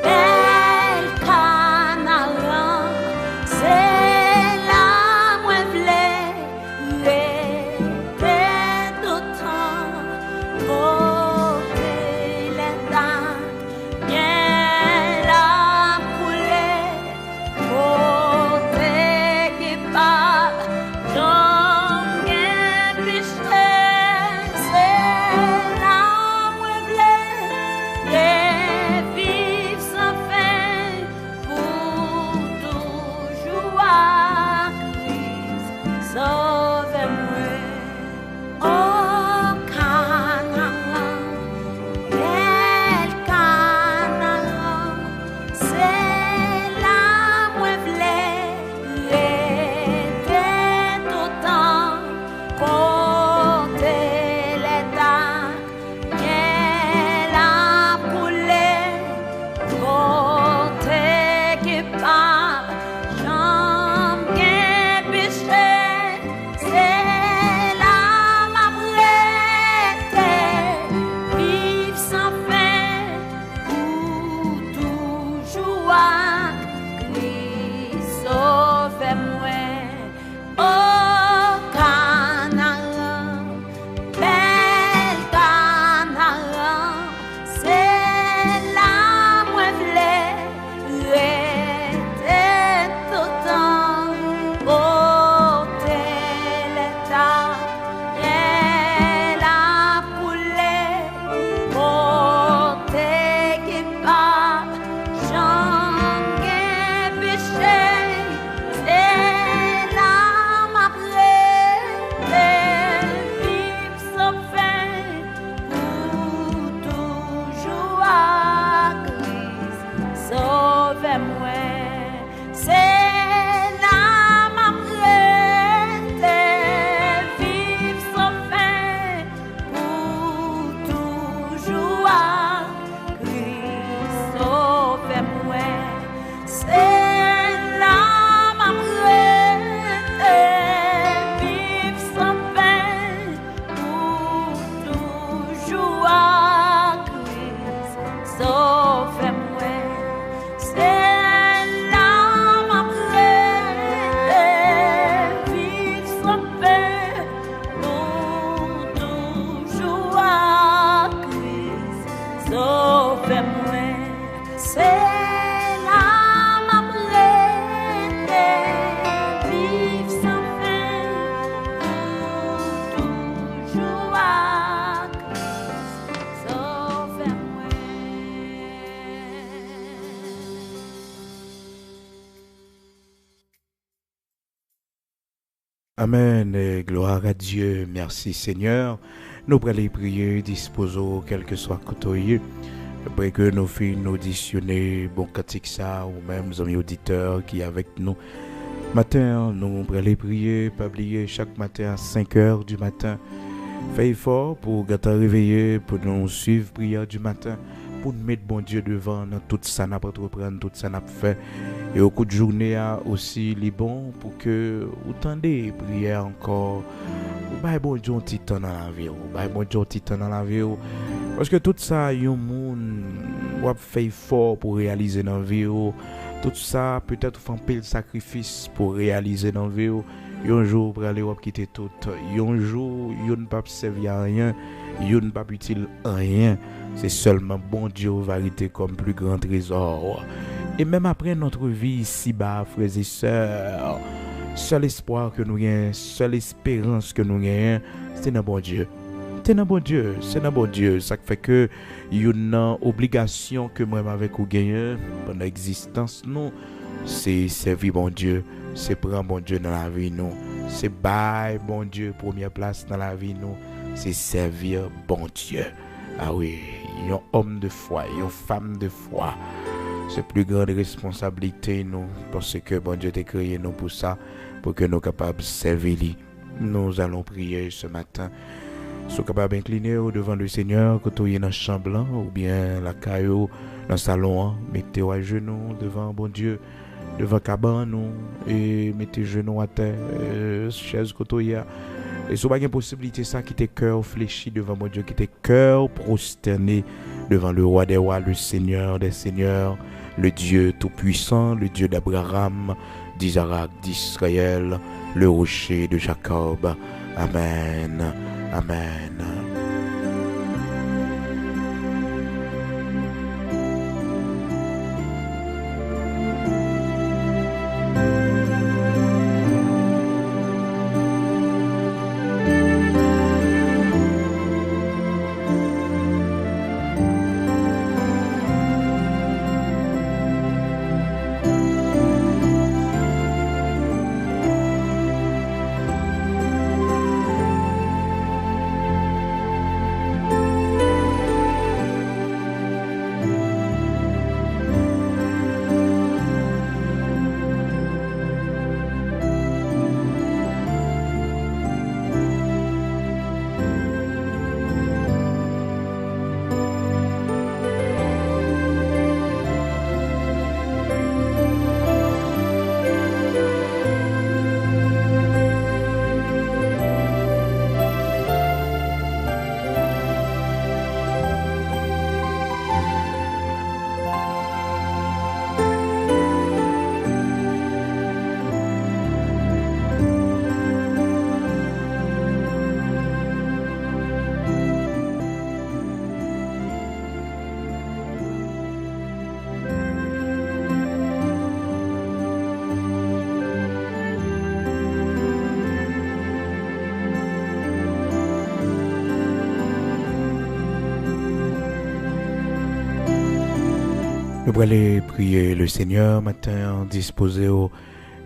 bel Canaan, c'est là où je l'étais tout le temps, porter les dates, bien là pour les côtés qui parlent, j'en ai piché, c'est là où je l'ai vivre sans fin, pour toujours à Christ, sauvez-moi. Oh Canaan, bel Canaan, c'est là où je l'étais tout le temps, porter les dates, bien là pour les côtés qui parlent, j'en ai piché, c'est là ma prêter, vivre sans fin, pour toujours à Christ, sauvez-moi. Oh Canaan, bel Canaan, c'est là où je l'étais Amen et gloire à Dieu. Merci Seigneur. Nous allons prier, disposons quel que soit côté. Après que nous finissons auditionner bon cantique ça ou même amis auditeurs qui est avec nous. Matin, nous allons prier, pas oublier chaque matin à 5 heures du matin. Fais effort pour gâter réveiller, pour nous suivre prière du matin, pour nous mettre bon Dieu devant dans tout ça n'a pas entreprendre, tout ça n'a pas fait. Et au coup de journée aussi, les bons pour que vous tendez prière encore. Ou bah bon Dieu un petit temps dans la vie, ou bah bon Dieu un petit temps dans la vie. Parce que tout ça, il y a un monde qui fait effort pour réaliser dans la vie. Tout ça, peut-être faire un peu de sacrifice pour réaliser dans la vie. Un jour, pour aller quitter tout. Un jour, il ne pas servir à rien. Il ne pas utile à rien. C'est seulement bon Dieu vérité comme plus grand trésor. Et même après notre vie ici-bas, frères et sœurs, seul espoir que nous avons, seule espérance que nous avons, c'est dans bon Dieu. C'est dans bon Dieu, c'est dans bon Dieu. Ça fait que il y a une obligation que moi avec vous gagnons pendant l'existence nous, c'est servir bon Dieu, c'est prendre bon Dieu dans la vie nous, c'est bailler bon Dieu première place dans la vie nous, c'est servir bon Dieu. Ah oui, il y a un homme de foi, il y a une femme de foi. C'est plus grande responsabilité nous parce que bon Dieu t'a créé nous pour ça, pour que nous soyons capables de servir lui. Nous allons prier ce matin. Sois capable d'incliner devant le Seigneur quand tu es dans la chambre ou bien la caillou dans le salon, mettez à genoux devant bon Dieu, devant cabane et mettez genoux à terre, chaise quand tu es. Et si vous avez une possibilité ça qui tes cœur fléchi devant mon Dieu, qui tes cœur prosterné devant le roi des rois, le Seigneur des seigneurs, le Dieu tout-puissant, le Dieu d'Abraham, d'Isaac, d'Israël, le rocher de Jacob. Amen. Amen. Nous allons prier le Seigneur matin, disposer au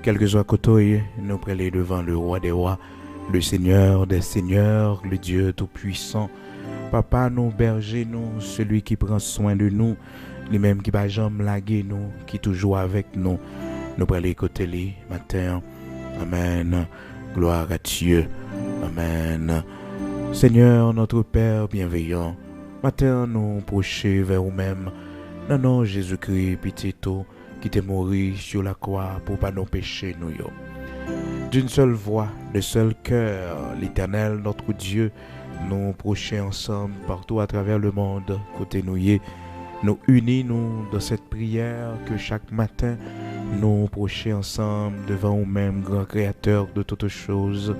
quelques soit côté, nous allons aller devant le roi des rois, le Seigneur des seigneurs, le Dieu tout-puissant. Papa, nous, berger, nous, celui qui prend soin de nous, lui-même qui va jamais laguer nous, qui toujours avec nous. Nous allons aller côté lui matin. Amen. Gloire à Dieu. Amen. Seigneur, notre Père bienveillant, matin, nous procher vers vous-même. Non, non, Jésus-Christ, pitié tout, qui t'est mort sur la croix pour pas nos péchés, nous. D'une seule voix, de seul cœur, l'Éternel, notre Dieu, nous procher ensemble partout à travers le monde, côté nous unis, nous, dans cette prière que chaque matin, nous procher ensemble devant nous-mêmes, grand créateur de toutes choses,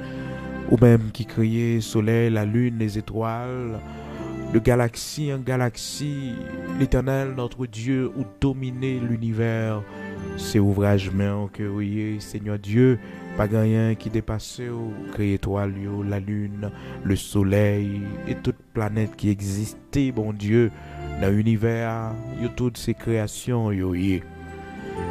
ou même qui créait le soleil, la lune, les étoiles, de galaxie en galaxie, l'Éternel, notre Dieu, ou dominer l'univers. C'est ouvrage main que oui, Seigneur Dieu, pas rien qui dépasse, créé toi, la lune, le soleil et toute planète qui existait, bon Dieu, dans l'univers, toutes ces créations,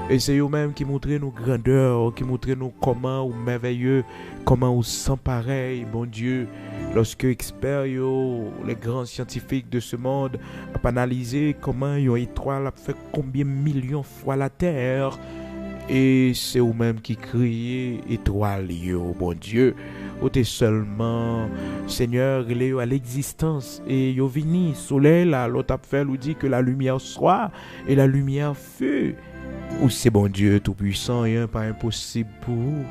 Et c'est eux-mêmes qui montrent nos grandeurs, qui montrent nous comment ou merveilleux, comment ou sans pareil, bon Dieu. Lorsque experts, les grands scientifiques de ce monde, ont analysé comment une étoile a fait combien de millions de fois la Terre. Et c'est eux-mêmes qui crient étoile, bon Dieu. Ou t'es seulement, Seigneur, il est à l'existence. Et yo vini, soleil là, l'autre a fait, nous dit que la lumière soit et la lumière fut. Ou c'est bon Dieu tout-puissant, et pas impossible pour vous.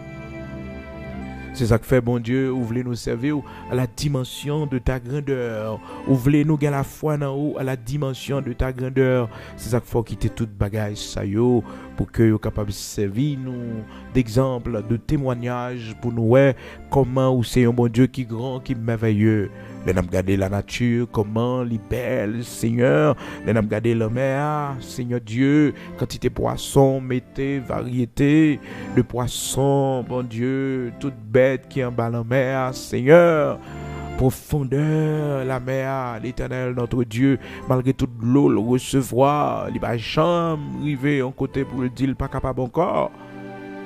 C'est ça que fait bon Dieu, vous voulez nous servir à la dimension de ta grandeur. Vous voulez nous gagner la foi en haut à la dimension de ta grandeur. C'est ça qu'il faut quitter toute bagage ça yo pour que vous capable de servir nous d'exemple, de témoignage pour nous ouais, comment ou c'est un bon Dieu qui grand, qui merveilleux. Nous avons regardé la nature, comment elle est belle, Seigneur. Nous avons regardé la mer, Seigneur Dieu, quantité de poissons, mettez, variété de poissons, bon Dieu, toute bête qui est en bas la mer, Seigneur. Profondeur, la mer, l'Éternel, notre Dieu, malgré toute l'eau, le recevoir, il va jamais arriver en côté pour le dire, pas capable encore.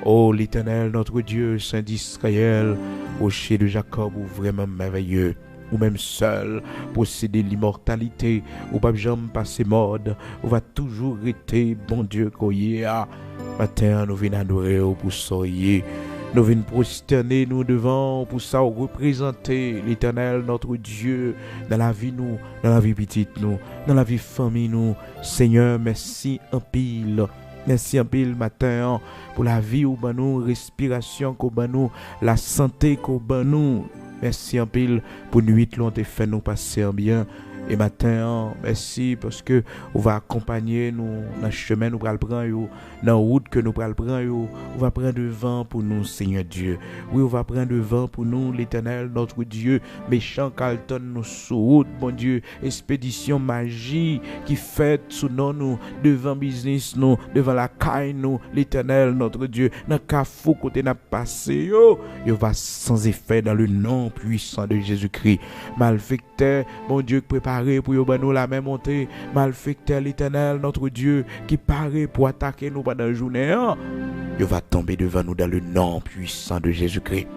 Oh, l'Éternel, notre Dieu, Saint d'Israël, rocher de Jacob, ou vraiment merveilleux. Ou même seul, posséder l'immortalité, ou pas jamais passer mode, ou va toujours rester bon Dieu qu'on y a. Matin, nous venons adorer pour soyer, nous venons prosterner nous devant pour ça représenter l'Éternel notre Dieu dans la vie nous, dans la vie petite nous, dans la vie famille nous. Seigneur, merci en pile. Merci en pile matin pour la vie au banou, respiration qu'au banou, la santé qu'au banou. Merci en pile pour nuit l'on te fait nous passer en bien. Et matin, merci parce que on va accompagner nous dans le chemin nous pral prendre dans la route que nous pral prendre on va prendre devant pour nous Seigneur Dieu. Oui, on va prendre devant pour nous l'Éternel notre Dieu, méchant Carlton nous sur route bon Dieu, expédition magie qui fait sous nous devant business nous, devant la caille nous l'Éternel notre Dieu, dans carrefour côté n'a passé yo va sans effet dans le nom puissant de Jésus-Christ. Malfecteur bon Dieu prépare pour yo nous la même montée, malfecteur l'Éternel notre Dieu qui paraît pour attaquer nous pendant la journée, il va tomber devant nous dans le nom puissant de Jésus-Christ.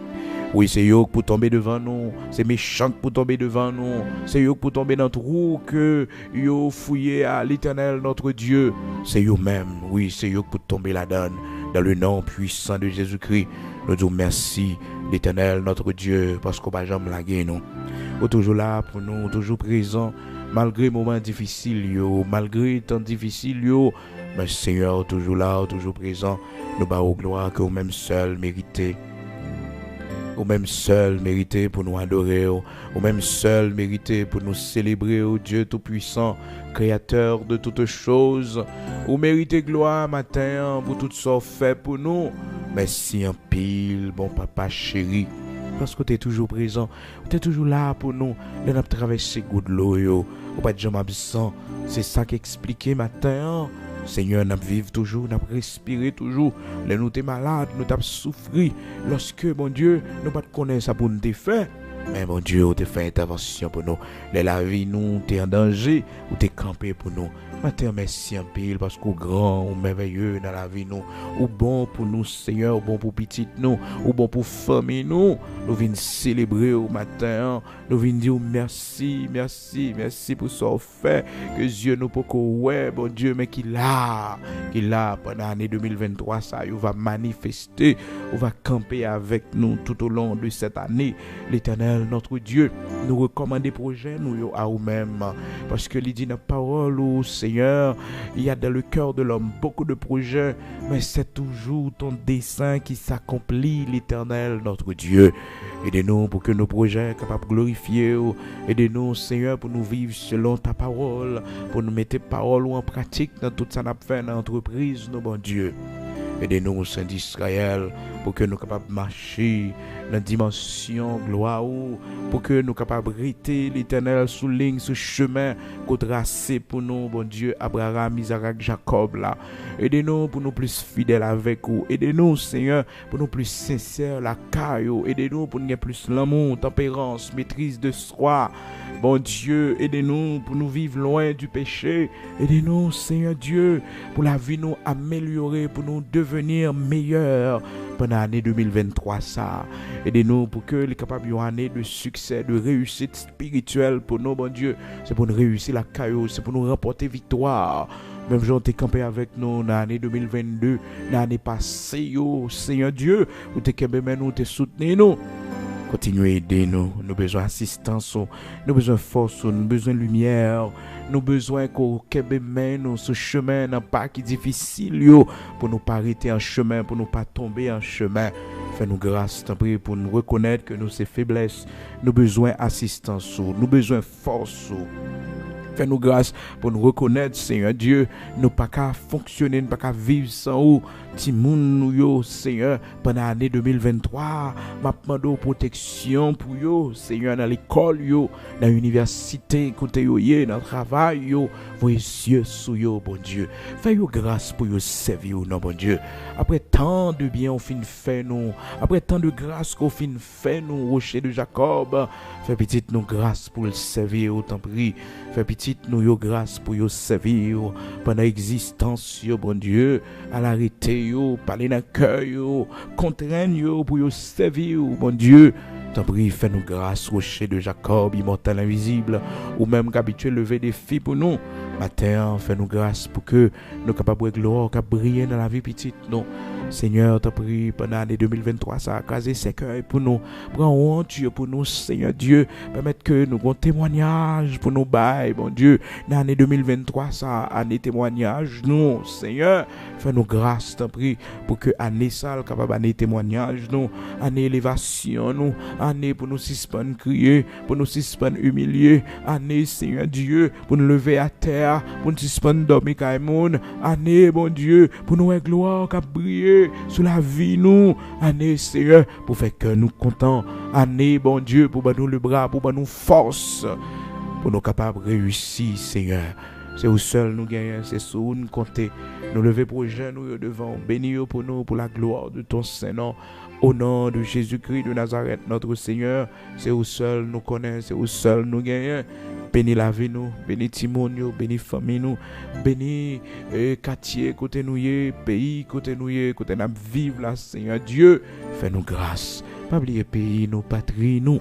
Oui, c'est eux pour tomber devant nous, c'est méchant pour tomber devant nous, c'est eux pour tomber dans notre roue que yo fouillé à l'Éternel notre Dieu, c'est eux même, oui, c'est eux pour tomber là-dedans dans le nom puissant de Jésus-Christ. Nous disons merci l'Éternel notre Dieu parce qu'on va jamais laguer nous. Ou toujours là pour nous, toujours présent, malgré moments difficiles, malgré temps difficiles, mais Seigneur, toujours là, toujours présent, nous bas gloire que vous même seul méritez. Ou même seul mérité pour nous adorer, ou même seul mérité pour nous célébrer, au Dieu Tout-Puissant, Créateur de toutes choses. Ou méritez gloire matin pour tout ça fait pour nous. Merci en pile, bon papa chéri, parce que tu es toujours présent, tu es toujours là pour nous. Nous avons traversé goutte l'eau, ou pas de jamais absent. C'est ça qui expliqué matin. Seigneur, nous vivons toujours, nous respirons toujours. Les nous sommes malades, nous avons souffert. Lorsque, mon Dieu, nous ne connaissons pas ça pour nous faire. Mais mon Dieu, tu as fait intervention pour nous. La vie, nous, tu es en danger, ou tu es campé pour nous. Matin, merci en pile parce qu'au grand, ou merveilleux dans la vie, nous, ou bon pour nous, Seigneur, ou bon pour petit nous, ou bon pour famille nous. Nous venons célébrer au matin, nous venons dire merci, merci, merci pour ce qu'on fait, que Dieu nous peut ouais, bon Dieu, mais qu'il a pendant l'année 2023, ça, il va manifester, il va camper avec nous tout au long de cette année. L'Éternel, notre Dieu, nous recommande des projets, nous, à nous-mêmes, parce que il dit la parole au Seigneur, il y a dans le cœur de l'homme beaucoup de projets, mais c'est toujours ton dessein qui s'accomplit, l'Éternel, notre Dieu. Aidez-nous pour que nos projets soient capables de glorifier. Aidez-nous, Seigneur, pour nous vivre selon ta parole, pour nous mettre parole en pratique dans tout ça qu'on a fait dans l'entreprise, nos bon Dieu. Aidez-nous, Saint d'Israël, pour que nous soyons capables de marcher dans la dimension gloire, pour que nous soyons capables de rester l'Éternel sous ligne, sous chemin, qu'on tracé pour nous, bon Dieu, Abraham, Isaac, Jacob, là. Aidez-nous pour nous plus fidèles avec vous. Aidez-nous, Seigneur, pour nous plus sincères, la caille. Aidez-nous pour nous plus l'amour, tempérance, maîtrise de soi. Bon Dieu, aidez-nous pour nous vivre loin du péché. Aidez-nous, Seigneur Dieu, pour la vie nous améliorer, pour nous devenir meilleurs pendant l'année 2023. Ça. Aidez-nous pour que les capables d'une année de succès, de réussite spirituelle pour nous, bon Dieu. C'est pour nous réussir la caillou, c'est pour nous remporter victoire. Même Jean t'es campé avec nous dans l'année 2022, l'année passée, Seigneur Dieu, où t'es campé nous, t'es soutenu nous. Continuez à aider nous. Nous avons besoin d'assistance, nous avons besoin de force, nous avons besoin de lumière, nous avons besoin qu'on mène nous ce chemin n'a pas qui difficile pour nous pas arrêter en chemin, pour nous pas tomber en chemin. Fais-nous grâce, t'en prie, pour nous reconnaître que nous c'est faiblesse, nous avons besoin d'assistance, nous avons besoin de force. Fais-nous grâce pour nous reconnaître, Seigneur Dieu, nous pas qu'à fonctionner, nous pas qu'à vivre sans ou Timoun nous yo, Seigneur, pendant l'année 2023, m'a demandé protection pour yo, Seigneur, dans l'école yo, dans l'université, côté yo, dans le travail yo, vos yeux sous yo, bon Dieu. Fais-nous grâce pour yo servir, non, bon Dieu. Après tant de bien on fin fait nous, après tant de grâce qu'on fin fait nous, rocher de Jacob, fais petite nous grâce pour le servir, autant prie. Fais petite nous yo grâce pour yo servir pendant l'existence yo, bon Dieu, à l'arrêter yo, parler dans cœur yo, contraindre yo pour yo servir, bon Dieu. T'en prie, fais-nous grâce, rocher de Jacob, immortel invisible, ou même qu'habitué lever des filles pour nous. Matin, fais-nous grâce pour que nous capables de gloire, qu'à briller dans la vie petite, non. Seigneur, t'en prie, pendant l'année 2023, ça a casé ses cœurs pour nous. Prends honte pour nous, Seigneur Dieu. Permettre que nous avons témoignage pour nous bailler, bon Dieu. Dans l'année 2023, ça a année témoignage, nous, Seigneur. Fais-nous grâce, t'en prie, pour que année ça, capable année témoignage, nous. Année élévation, nous. Année pour nous suspendre crier, pour nous suspendre humilier. Année, Seigneur Dieu, pour nous lever à terre, pour nous suspendre dormir kaimoun. Année, bon Dieu, pour nous être gloire, qu'à briller sous la vie nous, année Seigneur, pour faire que nous contents, année bon Dieu, pour nous le bras, pour nous force, pour nous capables de réussir, Seigneur. C'est où seul nous gagnons, c'est sur où nous compter, nous lever pour jeunes nous devant, bénis pour nous, pour la gloire de ton Saint-Nom, au nom de Jésus-Christ de Nazareth, notre Seigneur. C'est où seul nous connaissons, c'est où seul nous gagnons. Bénis la vie nous, bénis Timoun, bénis famille nous, bénis quartier côté nous, pays côté nous, côté nous vivre là, Seigneur Dieu. Fais-nous grâce. Pas oublier pays nous, patrie nous.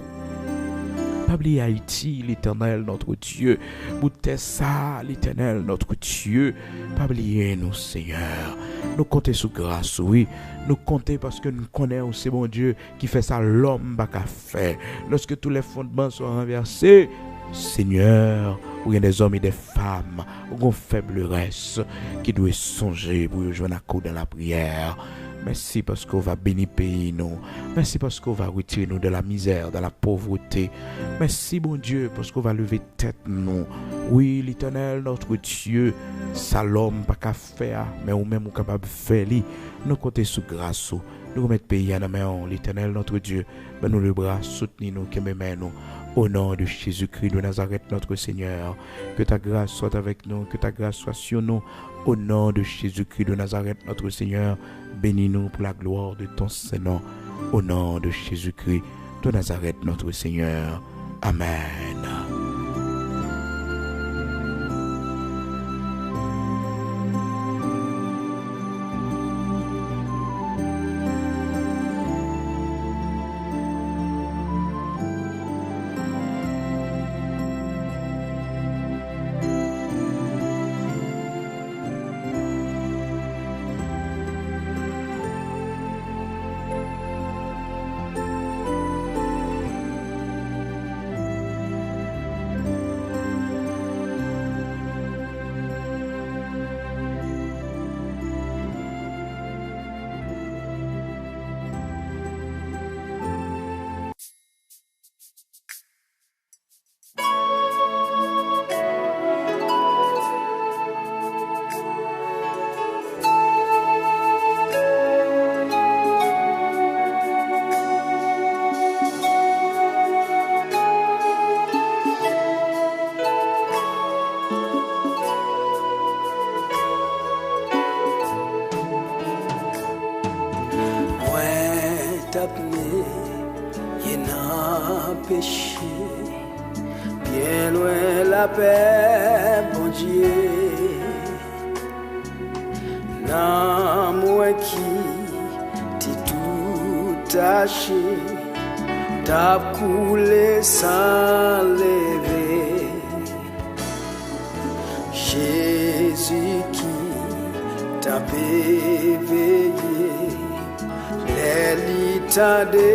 Pas oublier Haïti, l'Éternel, notre Dieu. Boutessa, l'Éternel, notre Dieu. Pas oublier nous, Seigneur. Nous comptons sous grâce, oui. Nous comptons parce que nous connaissons, c'est mon Dieu qui fait ça, l'homme n'a qu'à faire. Lorsque tous les fondements sont renversés, Seigneur, où il y a des hommes et des femmes, où il y a une faiblesse qui doit songer pour jouer un coup dans la prière. Merci parce qu'on va bénir pays nous. Merci parce qu'on va retirer nous de la misère, de la pauvreté. Merci bon Dieu parce qu'on va lever tête nous. Oui, l'Éternel, notre Dieu, ça l'homme pas qu'à faire, mais ou même capable de faire. Nous comptons sous grâce. Nous remettons pays à la main, l'Éternel, notre Dieu. Ben nous le bras, soutenez-nous, que nous. Au nom de Jésus-Christ de Nazareth, notre Seigneur, que ta grâce soit avec nous, que ta grâce soit sur nous. Au nom de Jésus-Christ de Nazareth, notre Seigneur, bénis-nous pour la gloire de ton Saint-Nom. Au nom de Jésus-Christ de Nazareth, notre Seigneur. Amen. bien loin la paix, bon Dieu. Nan moi qui t'es tout taché, t'as coulé sans lever. Jésus qui t'a éveillé, l'état de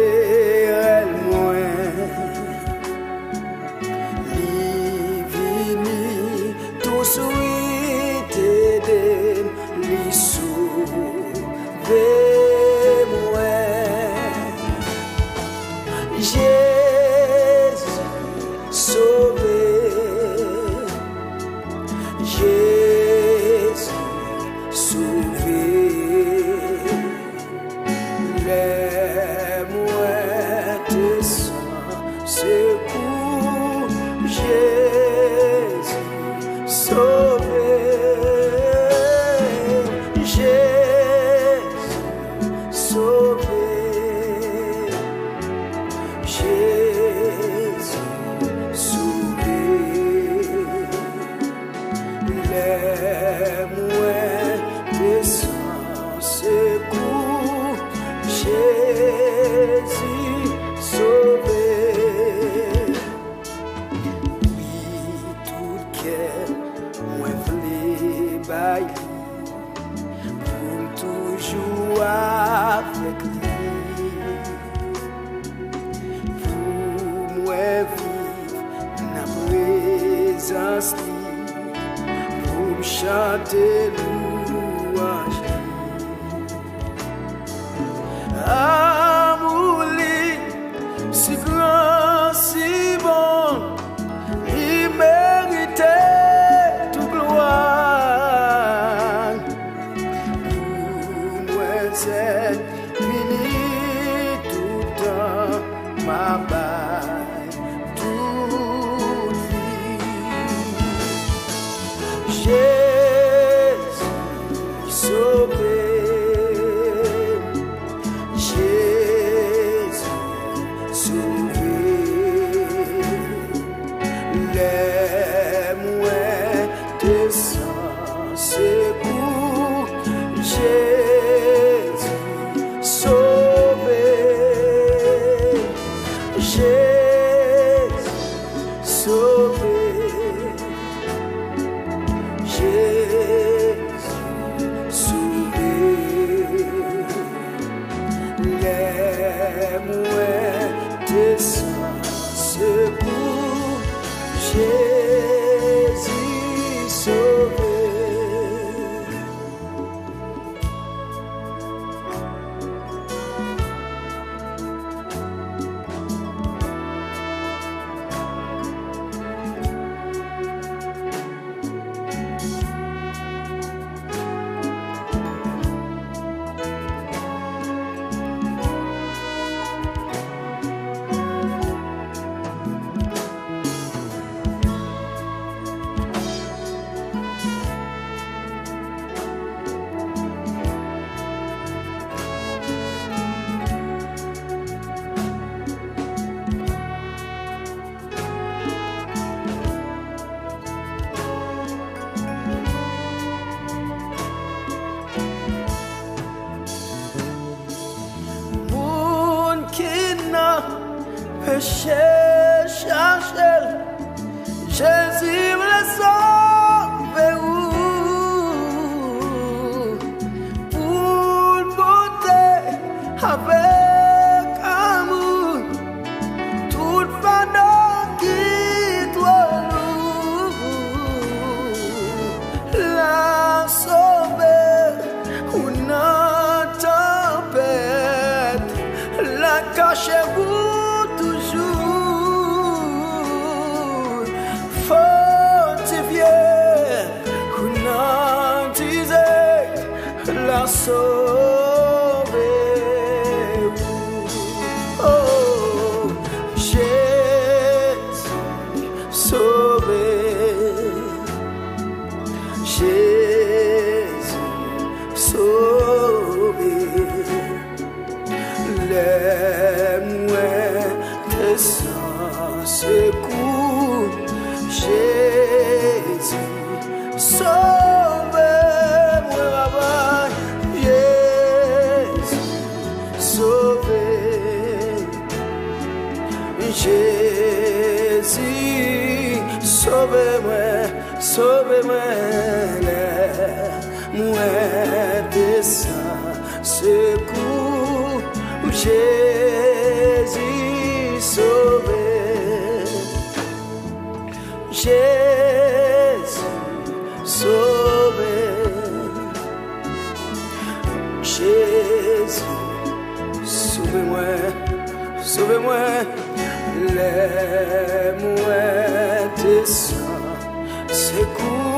moins. Livini tout suite de sauve-moi. Jésus sauvé, Jésus sauvé. Les mouettes sans secours, Jésus sauvé. Chanter louange. Amour si grand, si bon, il méritait toute gloire. Pour moi, c'est fini tout temps, ma baille, toute vie. Jésus sauvé, Jésus sauvé. Les mouettes sans secours, Jésus sauvé, Jésus sauvé. Les mouettes sans secours, Jésus sauvé. Péché cherché, Jésus me sauve pour porter avec amour toute femme qui doit la sauver ou n'a tempête, la cachez-vous. La sauver, oh Jésus sauvé, Jésus sauvé. Les mouettes sans secours, Jésus, sauvez-moi, sauvez-moi, moi descends, secours, Jésus, sauvez, Jésus, sauvez, Jésus, sauvez-moi, sauvez-moi, les moi descends, secours.